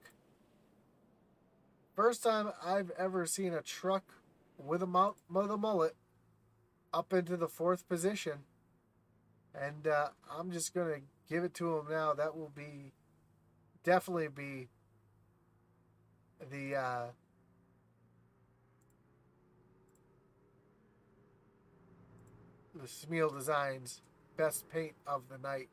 First time I've ever seen a truck with a mullet up into the fourth position. And I'm just going to give it to him now. That will definitely be the Smeal Designs best paint of the night.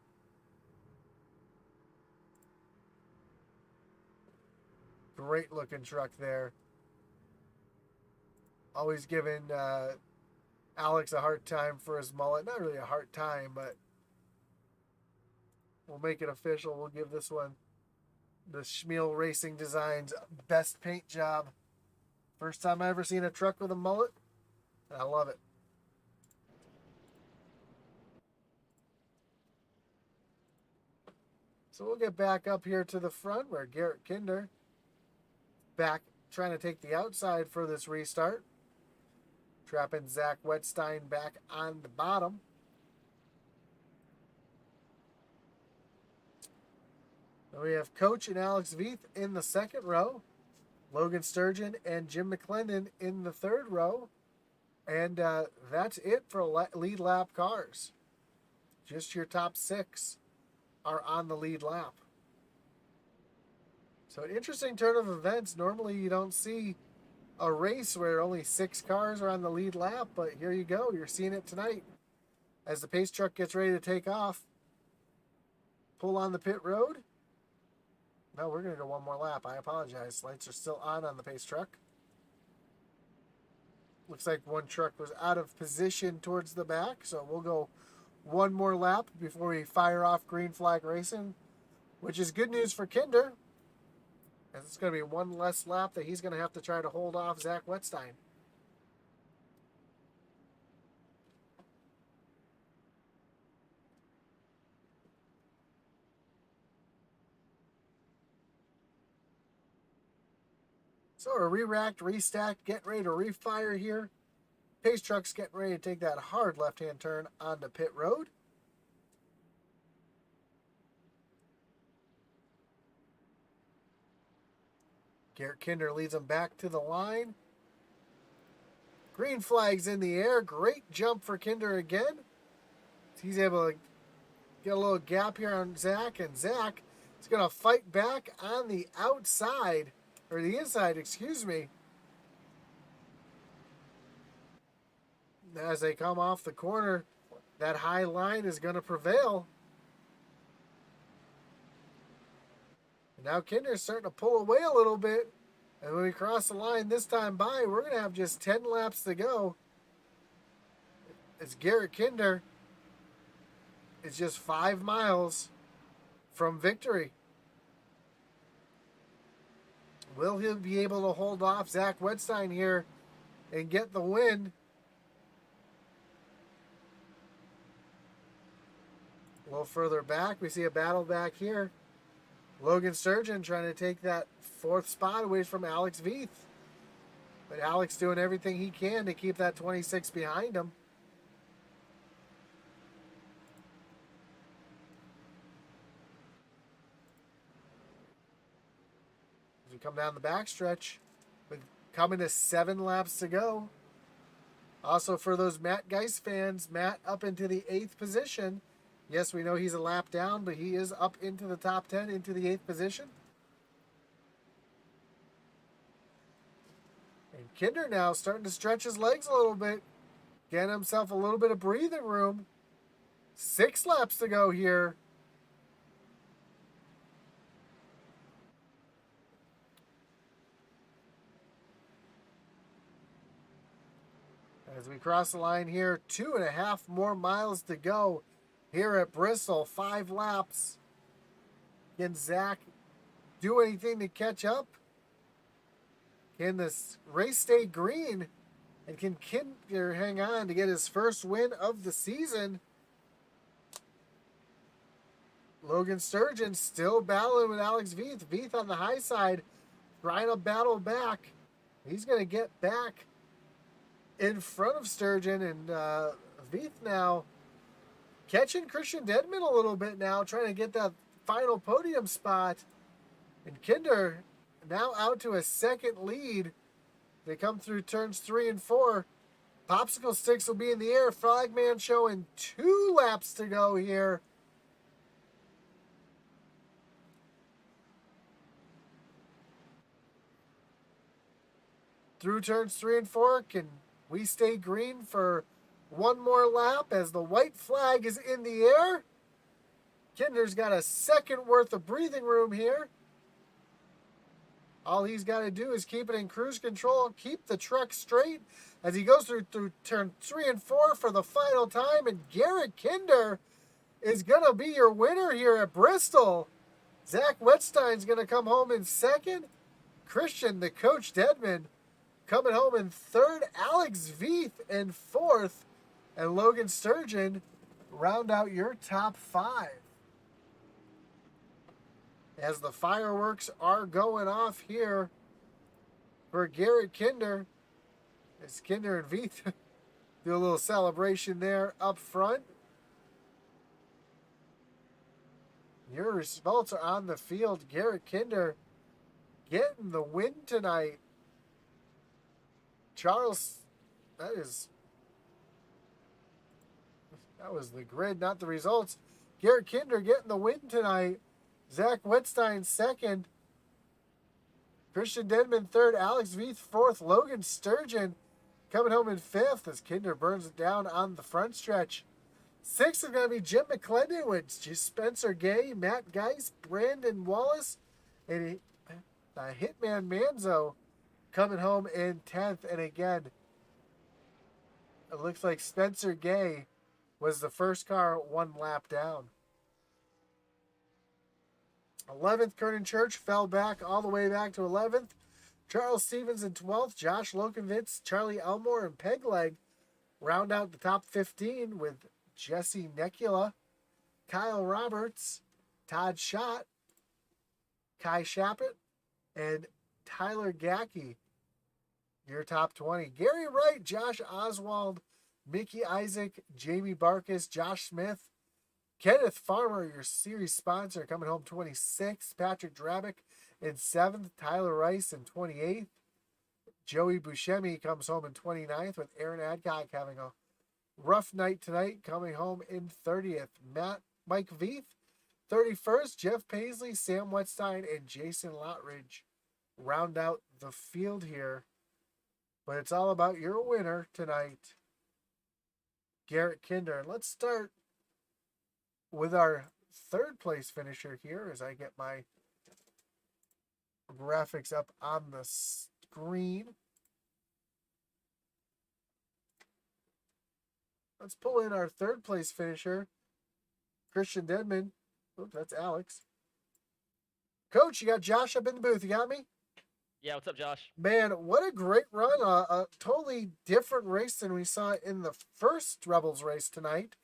Great looking truck there. Always giving Alex a hard time for his mullet. Not really a hard time, but we'll make it official. We'll give this one the Schmiel Racing Designs best paint job. First time I ever seen a truck with a mullet. I love it. So we'll get back up here to the front where Garrett Kinder back trying to take the outside for this restart. Trapping Zach Wetstein back on the bottom. And we have Coach and Alex Veith in the second row. Logan Sturgeon and Jim McClendon in the third row. And that's it for lead lap cars. Just your top 6 are on the lead lap. So an interesting turn of events. Normally you don't see a race where only 6 cars are on the lead lap, but here you go. You're seeing it tonight. As the pace truck gets ready to take off, pull on the pit road. No, we're going to go one more lap. I apologize. Lights are still on the pace truck. Looks like one truck was out of position towards the back, so we'll go one more lap before we fire off green flag racing, which is good news for Kinder, as it's going to be one less lap that he's going to have to try to hold off Zach Wetstein. So we're re-racked, restacked, getting ready to refire here. Pace truck's getting ready to take that hard left-hand turn onto pit road. Garrett Kinder leads them back to the line. Green flag's in the air. Great jump for Kinder again. He's able to get a little gap here on Zach, and Zach is going to fight back on the outside, or the inside, excuse me. As they come off the corner, that high line is going to prevail. And now Kinder's starting to pull away a little bit. And when we cross the line this time by, we're going to have just 10 laps to go. It's Garrett Kinder. It's just 5 miles from victory. Will he be able to hold off Zach Wetstein here and get the win? A little further back, we see a battle back here. Logan Sturgeon trying to take that 4th spot away from Alex Veith. But Alex doing everything he can to keep that 26 behind him. As we come down the backstretch, with coming to 7 laps to go. Also for those Matt Geist fans, Matt up into the 8th position. Yes, we know he's a lap down, but he is up into the top 10, into the 8th position. And Kinder now starting to stretch his legs a little bit, getting himself a little bit of breathing room. 6 laps to go here. As we cross the line here, 2.5 more miles to go here at Bristol. 5 laps. Can Zach do anything to catch up? Can this race stay green? And can Kinder hang on to get his first win of the season? Logan Sturgeon still battling with Alex Veith. Veith on the high side, trying to battle back. He's going to get back in front of Sturgeon, and Veith now catching Christian Dedman a little bit now, trying to get that final podium spot. And Kinder now out to a 2nd lead. They come through turns 3 and 4. Popsicle sticks will be in the air. Flagman showing 2 laps to go here. Through turns 3 and 4, can we stay green for One more lap as the white flag is in the air. Kinder's got a second worth of breathing room here. All he's got to do is keep it in cruise control, keep the truck straight as he goes through turn 3 and 4 for the final time. And Garrett Kinder is going to be your winner here at Bristol. Zach Wetstein's going to come home in second. Christian, the coach Deadman, coming home in third. Alex Veith in fourth. And Logan Sturgeon round out your top five. As the fireworks are going off here for Garrett Kinder. As Kinder and Veith do a little celebration there up front. Your results are on the field. Garrett Kinder getting the win tonight. Charles, that was the grid, not the results. Garrett Kinder getting the win tonight. Zach Wetstein second. Christian Denman third. Alex Veith fourth. Logan Sturgeon coming home in fifth as Kinder burns it down on the front stretch. Sixth is going to be Jim McClendon with Spencer Gay, Matt Geis, Brandon Wallace, and Hitman Manzo coming home in 10th. And again, it looks like Spencer Gay was the first car one lap down. 11th, Kernan Church fell back all the way back to 11th. Charles Stevens in 12th. Josh Lokovitz, Charlie Elmore, and Pegleg round out the top 15 with Jesse Necula, Kyle Roberts, Todd Schott, Kai Shappett, and Tyler Gackey. Your top 20. Gary Wright, Josh Oswald, Mickey Isaac, Jamie Barkus, Josh Smith, Kenneth Farmer, your series sponsor, coming home 26th. Patrick Drabick in 7th. Tyler Rice in 28th. Joey Buscemi comes home in 29th with Aaron Adcock having a rough night tonight, coming home in 30th. Mike Veith, 31st. Jeff Paisley, Sam Wetstein, and Jason Lotridge round out the field here. But it's all about your winner tonight, Garrett Kinder. And let's start with our third place finisher here as I get my graphics up on the screen. Let's pull in our third place finisher, Christian Denman. Oops, that's Alex. Coach, you got Josh up in the booth. You got me? Yeah, what's up, Josh? Man, what a great run. A totally different race than we saw in the first Rebels race tonight.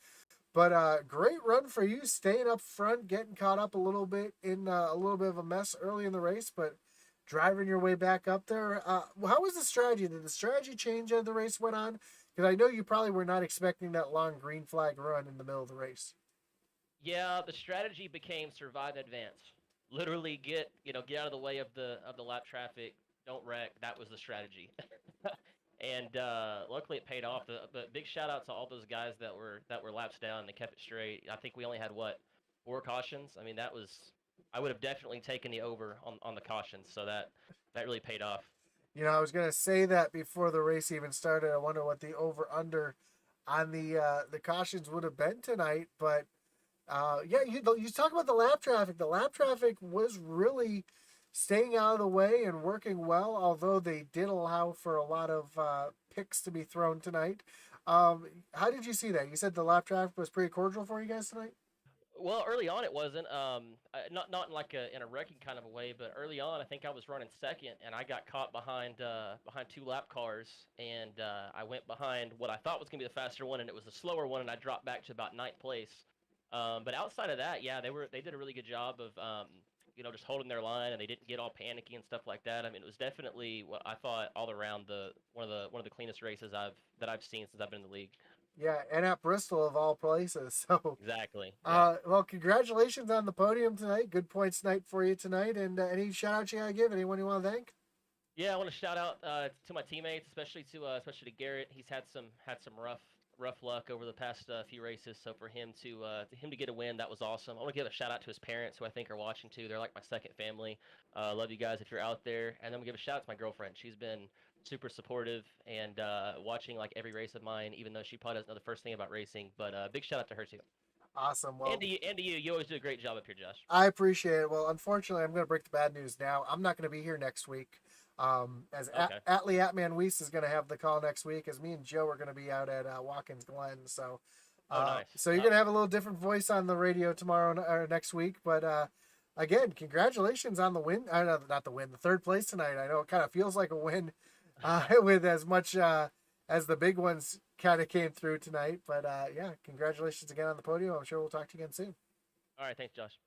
But great run for you, staying up front, getting caught up a little bit in a little bit of a mess early in the race, but driving your way back up there. How was the strategy? Did the strategy change as the race went on? Because I know you probably were not expecting that long green flag run in the middle of the race. Yeah, the strategy became survive in advance. Literally get out of the way of the lap traffic. Don't wreck. That was the strategy. And luckily it paid off. But big shout out to all those guys that were laps down and they kept it straight. I think we only had 4 cautions. I mean I would have definitely taken the over on the cautions. So that really paid off. You know, I was gonna say that before the race even started. I wonder what the over under on the cautions would have been tonight. But yeah, you talk about the lap traffic. The lap traffic was really staying out of the way and working well, although they did allow for a lot of picks to be thrown tonight. How did you see that? You said the lap traffic was pretty cordial for you guys tonight? Well, early on it wasn't. Not in like in a wrecking kind of a way, but early on I think I was running second, and I got caught behind 2 lap cars, and I went behind what I thought was gonna be the faster one, and it was the slower one, and I dropped back to about 9th place. But outside of that, yeah, they did a really good job of just holding their line, and they didn't get all panicky and stuff like that. I mean, it was definitely what I thought all around one of the cleanest races that I've seen since I've been in the league. Yeah, and at Bristol of all places. So, Exactly. Yeah. well, congratulations on the podium tonight. Good points night for you tonight. And any shout outs you gotta give? Anyone you want to thank? Yeah, I want to shout out to my teammates, especially to Garrett. He's had some rough luck over the past few races. So for him to get a win, that was awesome. I want to give a shout out to his parents, who I think are watching too. They're like my second family. Love you guys if you're out there. And then we give a shout out to my girlfriend. She's been super supportive and watching like every race of mine, even though she probably doesn't know the first thing about racing. But big shout out to her too. Awesome. And Well, to you, and to you. You always do a great job up here, Josh. I appreciate it. Well, unfortunately, I'm going to break the bad news now. I'm not going to be here next week. As Okay. Atlee Atman Weiss is going to have the call next week, as me and Joe are going to be out at Watkins Glen. So, Oh, nice. so you're going to have a little different voice on the radio tomorrow or next week. But again, congratulations on the win. Not the win, the third place tonight. I know it kind of feels like a win with as much as the big ones kind of came through tonight. But yeah, congratulations again on the podium. I'm sure we'll talk to you again soon. All right. Thanks, Josh.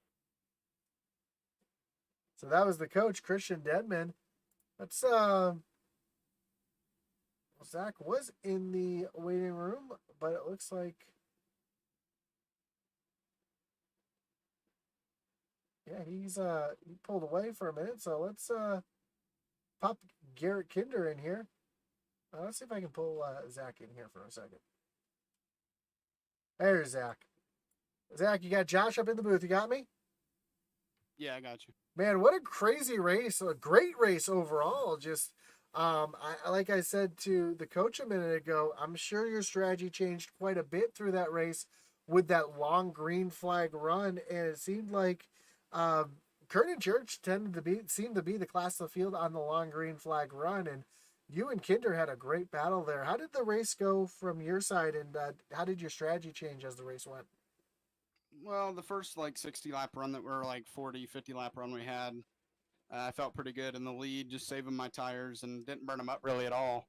So that was the coach, Christian Dedman. Let's Zach was in the waiting room, but it looks like yeah, he pulled away for a minute. So let's pop Garrett Kinder in here. Let's see if I can pull Zach in here for a second. There's Zach. Zach, you got Josh up in the booth. You got me? Yeah, I got you. Man, what a crazy race. A great race overall. Just like I said to the coach a minute ago, I'm sure your strategy changed quite a bit through that race with that long green flag run. And it seemed like Kurt and Church seemed to be the class of the field on the long green flag run. And you and Kinder had a great battle there. How did the race go from your side, and how did your strategy change as the race went? Well, the first like 60 lap run that were like 40, 50 lap run we had, I felt pretty good in the lead, just saving my tires and didn't burn them up really at all.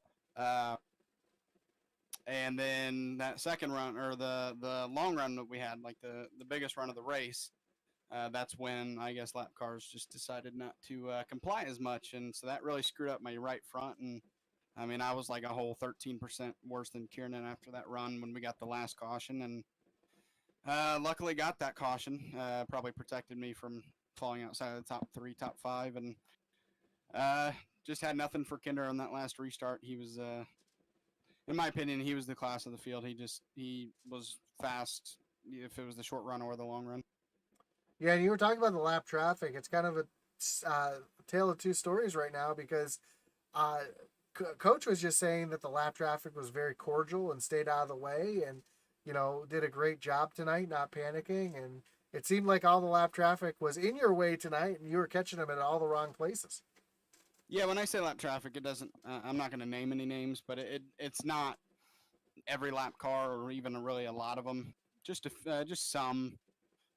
And then that second run, or the long run that we had, like the biggest run of the race, that's when I guess lap cars just decided not to comply as much, and so that really screwed up my right front. And I mean, I was like a whole 13% worse than Kiernan after that run when we got the last caution, and luckily got that caution. Probably protected me from falling outside of the top 3, top 5, and just had nothing for Kinder on that last restart. He was, in my opinion, he was the class of the field. He was fast, if it was the short run or the long run. Yeah, and you were talking about the lap traffic. It's kind of a tale of two stories right now because Coach was just saying that the lap traffic was very cordial and stayed out of the way, and did a great job tonight, not panicking. And it seemed like all the lap traffic was in your way tonight, and you were catching them at all the wrong places. Yeah, when I say lap traffic, it doesn't. I'm not going to name any names, but it's not every lap car or even really a lot of them. Just some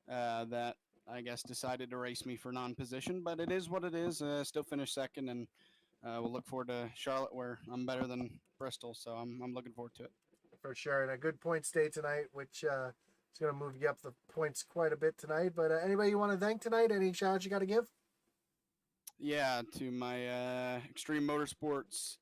that I guess decided to race me for non-position, but it is what it is. Still finished second, and we'll look forward to Charlotte, where I'm better than Bristol, so I'm looking forward to it. For sure, and a good point stay tonight, which is going to move you up the points quite a bit tonight. But anybody you want to thank tonight? Any shout outs you got to give? Yeah, to my Extreme Motorsports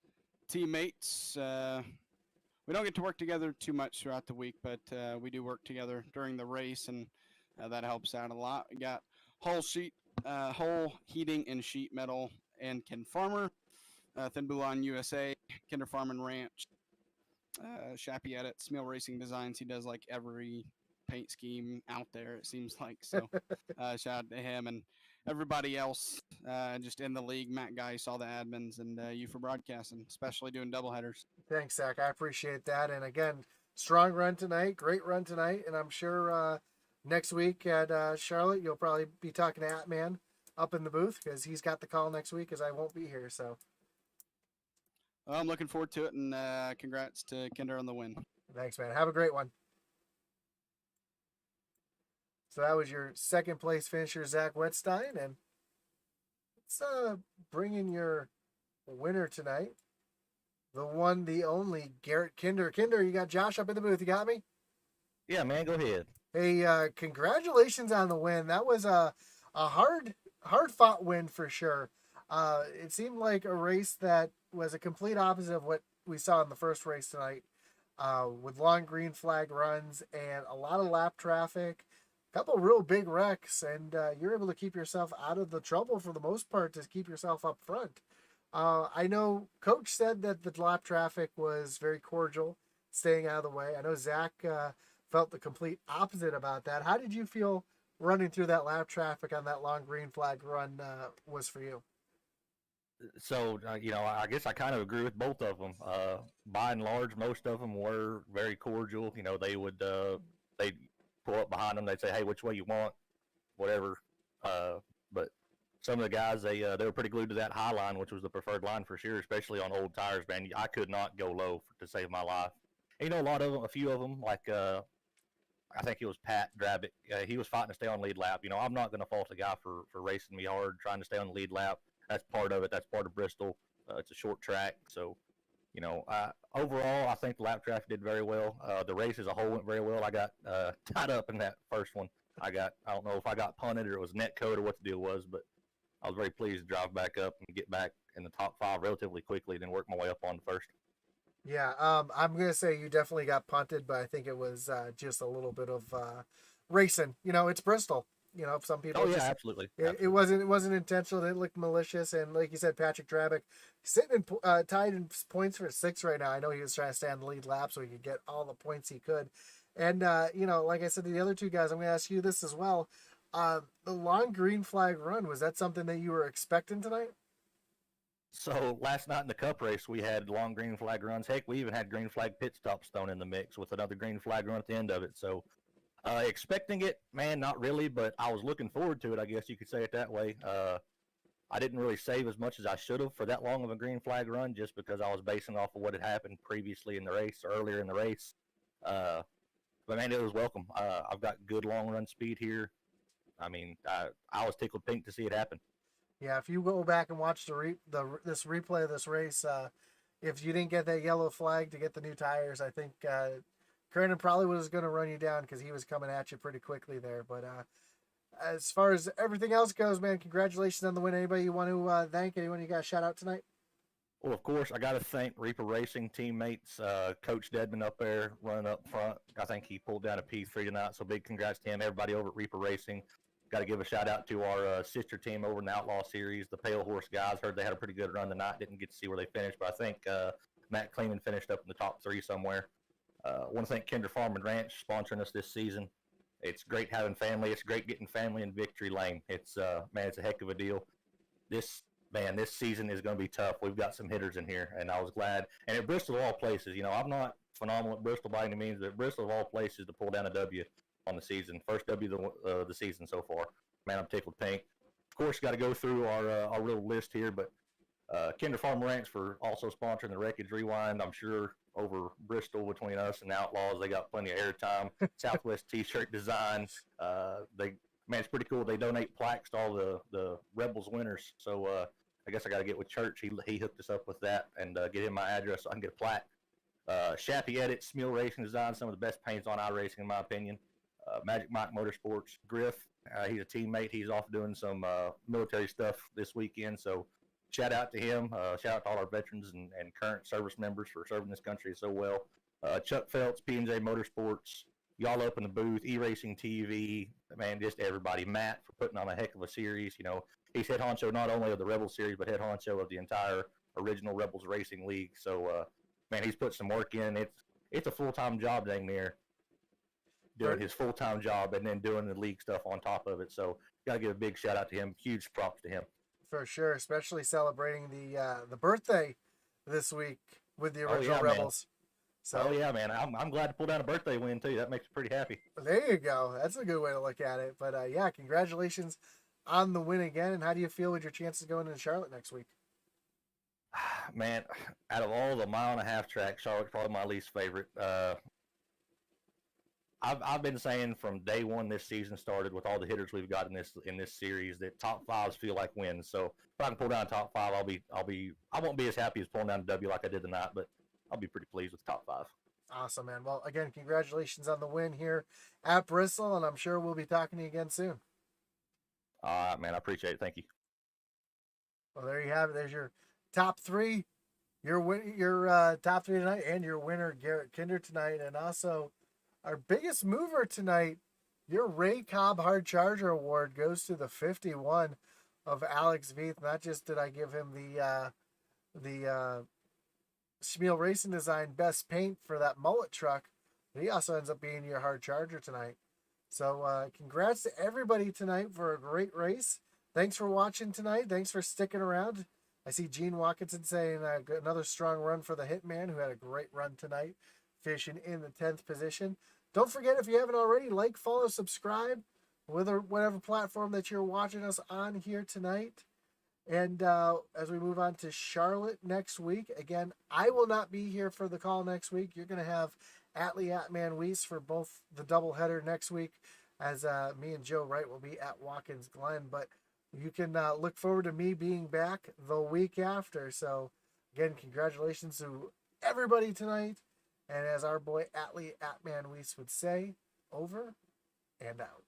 teammates. We don't get to work together too much throughout the week, but we do work together during the race, and that helps out a lot. We got Hull Heating and Sheet Metal and Ken Farmer, Thin Blue Line USA, Kinder Farm and Ranch, Shappy Edits, Mill Racing Designs. He does like every paint scheme out there, it seems like. So shout out to him and everybody else just in the league. Matt Geis, all the admins, and you for broadcasting, especially doing doubleheaders. Thanks, Zach. I appreciate that. And again, strong run tonight, great run tonight. And I'm sure next week at Charlotte, you'll probably be talking to Atman up in the booth because he's got the call next week because I won't be here. So Well, I'm looking forward to it, and congrats to Kinder on the win. thanks, man. Have a great one. So that was your second place finisher, Zach Wetstein. And let's bring in your winner tonight. The one, the only, Garrett Kinder. Kinder, you got Josh up in the booth. You got me? Yeah, man, go ahead. Hey, congratulations on the win. That was a hard fought win for sure. It seemed like a race that was a complete opposite of what we saw in the first race tonight, with long green flag runs and a lot of lap traffic, a couple real big wrecks, and you're able to keep yourself out of the trouble for the most part to keep yourself up front. I know Coach said that the lap traffic was very cordial, staying out of the way. I know Zach felt the complete opposite about that. How did you feel running through that lap traffic on that long green flag run was for you? So, I guess I kind of agree with both of them. By and large, most of them were very cordial. They'd pull up behind them. They'd say, "Hey, which way you want?" Whatever. But some of the guys, they were pretty glued to that high line, which was the preferred line for sure, especially on old tires, man. I could not go low to save my life. And, a lot of them, a few of them, like I think it was Pat Drabick. He was fighting to stay on lead lap. I'm not going to fault the guy for racing me hard, trying to stay on the lead lap. That's part of it. That's part of Bristol. It's a short track. So, overall, I think the lap traffic did very well. The race as a whole went very well. I got tied up in that first one. I don't know if I got punted or it was net code or what the deal was, but I was very pleased to drive back up and get back in the top 5 relatively quickly, then work my way up on the first. Yeah, I'm gonna say you definitely got punted, but I think it was just a little bit of racing. It's Bristol. Some people. Oh yeah, absolutely. It wasn't intentional. It didn't look malicious, and like you said, Patrick Drabick sitting in tied in points for 6 right now. I know he was trying to stay on the lead lap so he could get all the points he could. And like I said to the other 2 guys, I'm gonna ask you this as well. The long green flag run, was that something that you were expecting tonight? So last night in the Cup race, we had long green flag runs. Heck, we even had green flag pit stops thrown in the mix with another green flag run at the end of it. So expecting it, man, not really, but I was looking forward to it, I guess you could say it that way. I didn't really save as much as I should have for that long of a green flag run just because I was basing off of what had happened previously in the race, earlier in the race. But, man, it was welcome. I've got good long run speed here. I mean, I was tickled pink to see it happen. Yeah, if you go back and watch this replay of this race, if you didn't get that yellow flag to get the new tires, I think Kernan probably was going to run you down because he was coming at you pretty quickly there. But as far as everything else goes, man, congratulations on the win. Anybody you want to thank? Anyone you got to shout out tonight? Well, of course, I got to thank Reaper Racing teammates, Coach Dedman up there running up front. I think he pulled down a P3 tonight, so big congrats to him. Everybody over at Reaper Racing. Got to give a shout out to our sister team over in the Outlaw Series, the Pale Horse guys. Heard they had a pretty good run tonight. Didn't get to see where they finished, but I think Matt Kleeman finished up in the top 3 somewhere. Want to thank Kinder Farm and Ranch sponsoring us this season. It's great having family. It's great getting family in Victory Lane. It's it's a heck of a deal. This season is going to be tough. We've got some hitters in here, and I was glad. And at Bristol of all places, I'm not phenomenal at Bristol by any means, but Bristol of all places to pull down a W on the season. First W the season so far. Man, I'm tickled pink. Of course, got to go through our little list here, but Kinder Farm Ranch for also sponsoring the Wreckage Rewind. I'm sure over Bristol between us and the Outlaws, they got plenty of airtime. Southwest T-shirt design. It's pretty cool. They donate plaques to all the Rebels winners. So I guess I got to get with Church. He hooked us up with that and get him my address so I can get a plaque. Shappy Edits, Smil Racing Design, some of the best paints on iRacing in my opinion. Magic Mike Motorsports, Griff, he's a teammate. He's off doing some military stuff this weekend, so shout out to him. Shout out to all our veterans and current service members for serving this country so well. Chuck Phelps, P&J Motorsports, y'all up in the booth, E-Racing TV, man, just everybody. Matt for putting on a heck of a series. He's head honcho not only of the Rebels series, but head honcho of the entire original Rebels Racing League. So, man, he's put some work in. It's a full-time job dang near. Doing his full-time job and then doing the league stuff on top of it. So got to give a big shout out to him. Huge props to him. For sure, especially celebrating the birthday this week with the original Rebels. Man. So, yeah, man. I'm glad to pull down a birthday win, too. That makes me pretty happy. There you go. That's a good way to look at it. But, yeah, congratulations on the win again. And how do you feel with your chances going into Charlotte next week? Man, out of all the 1.5-mile track, Charlotte's probably my least favorite. I've been saying from day one this season started with all the hitters we've got in this series that top 5s feel like wins. So if I can pull down top 5, I won't be as happy as pulling down a W like I did tonight, but I'll be pretty pleased with top 5. Awesome, man. Well, again, congratulations on the win here at Bristol, and I'm sure we'll be talking to you again soon. All right, man. I appreciate it. Thank you. Well, there you have it. There's your top 3, your top 3 tonight, and your winner Garrett Kinder tonight, and also. Our biggest mover tonight, your Ray Cobb Hard Charger Award goes to the 51 of Alex Veith. Not just did I give him the Schmiel Racing Design best paint for that mullet truck. But he also ends up being your hard charger tonight. So congrats to everybody tonight for a great race. Thanks for watching tonight. Thanks for sticking around. I see Gene Watkinson saying another strong run for the Hitman, who had a great run tonight, finishing in the 10th position. Don't forget, if you haven't already, like, follow, subscribe, whatever platform that you're watching us on here tonight. And as we move on to Charlotte next week, again, I will not be here for the call next week. You're going to have Atlee Atman Weiss for both the doubleheader next week, as me and Joe Wright will be at Watkins Glen. But you can look forward to me being back the week after. So, again, congratulations to everybody tonight. And as our boy Atlee Atman Weiss would say, over and out.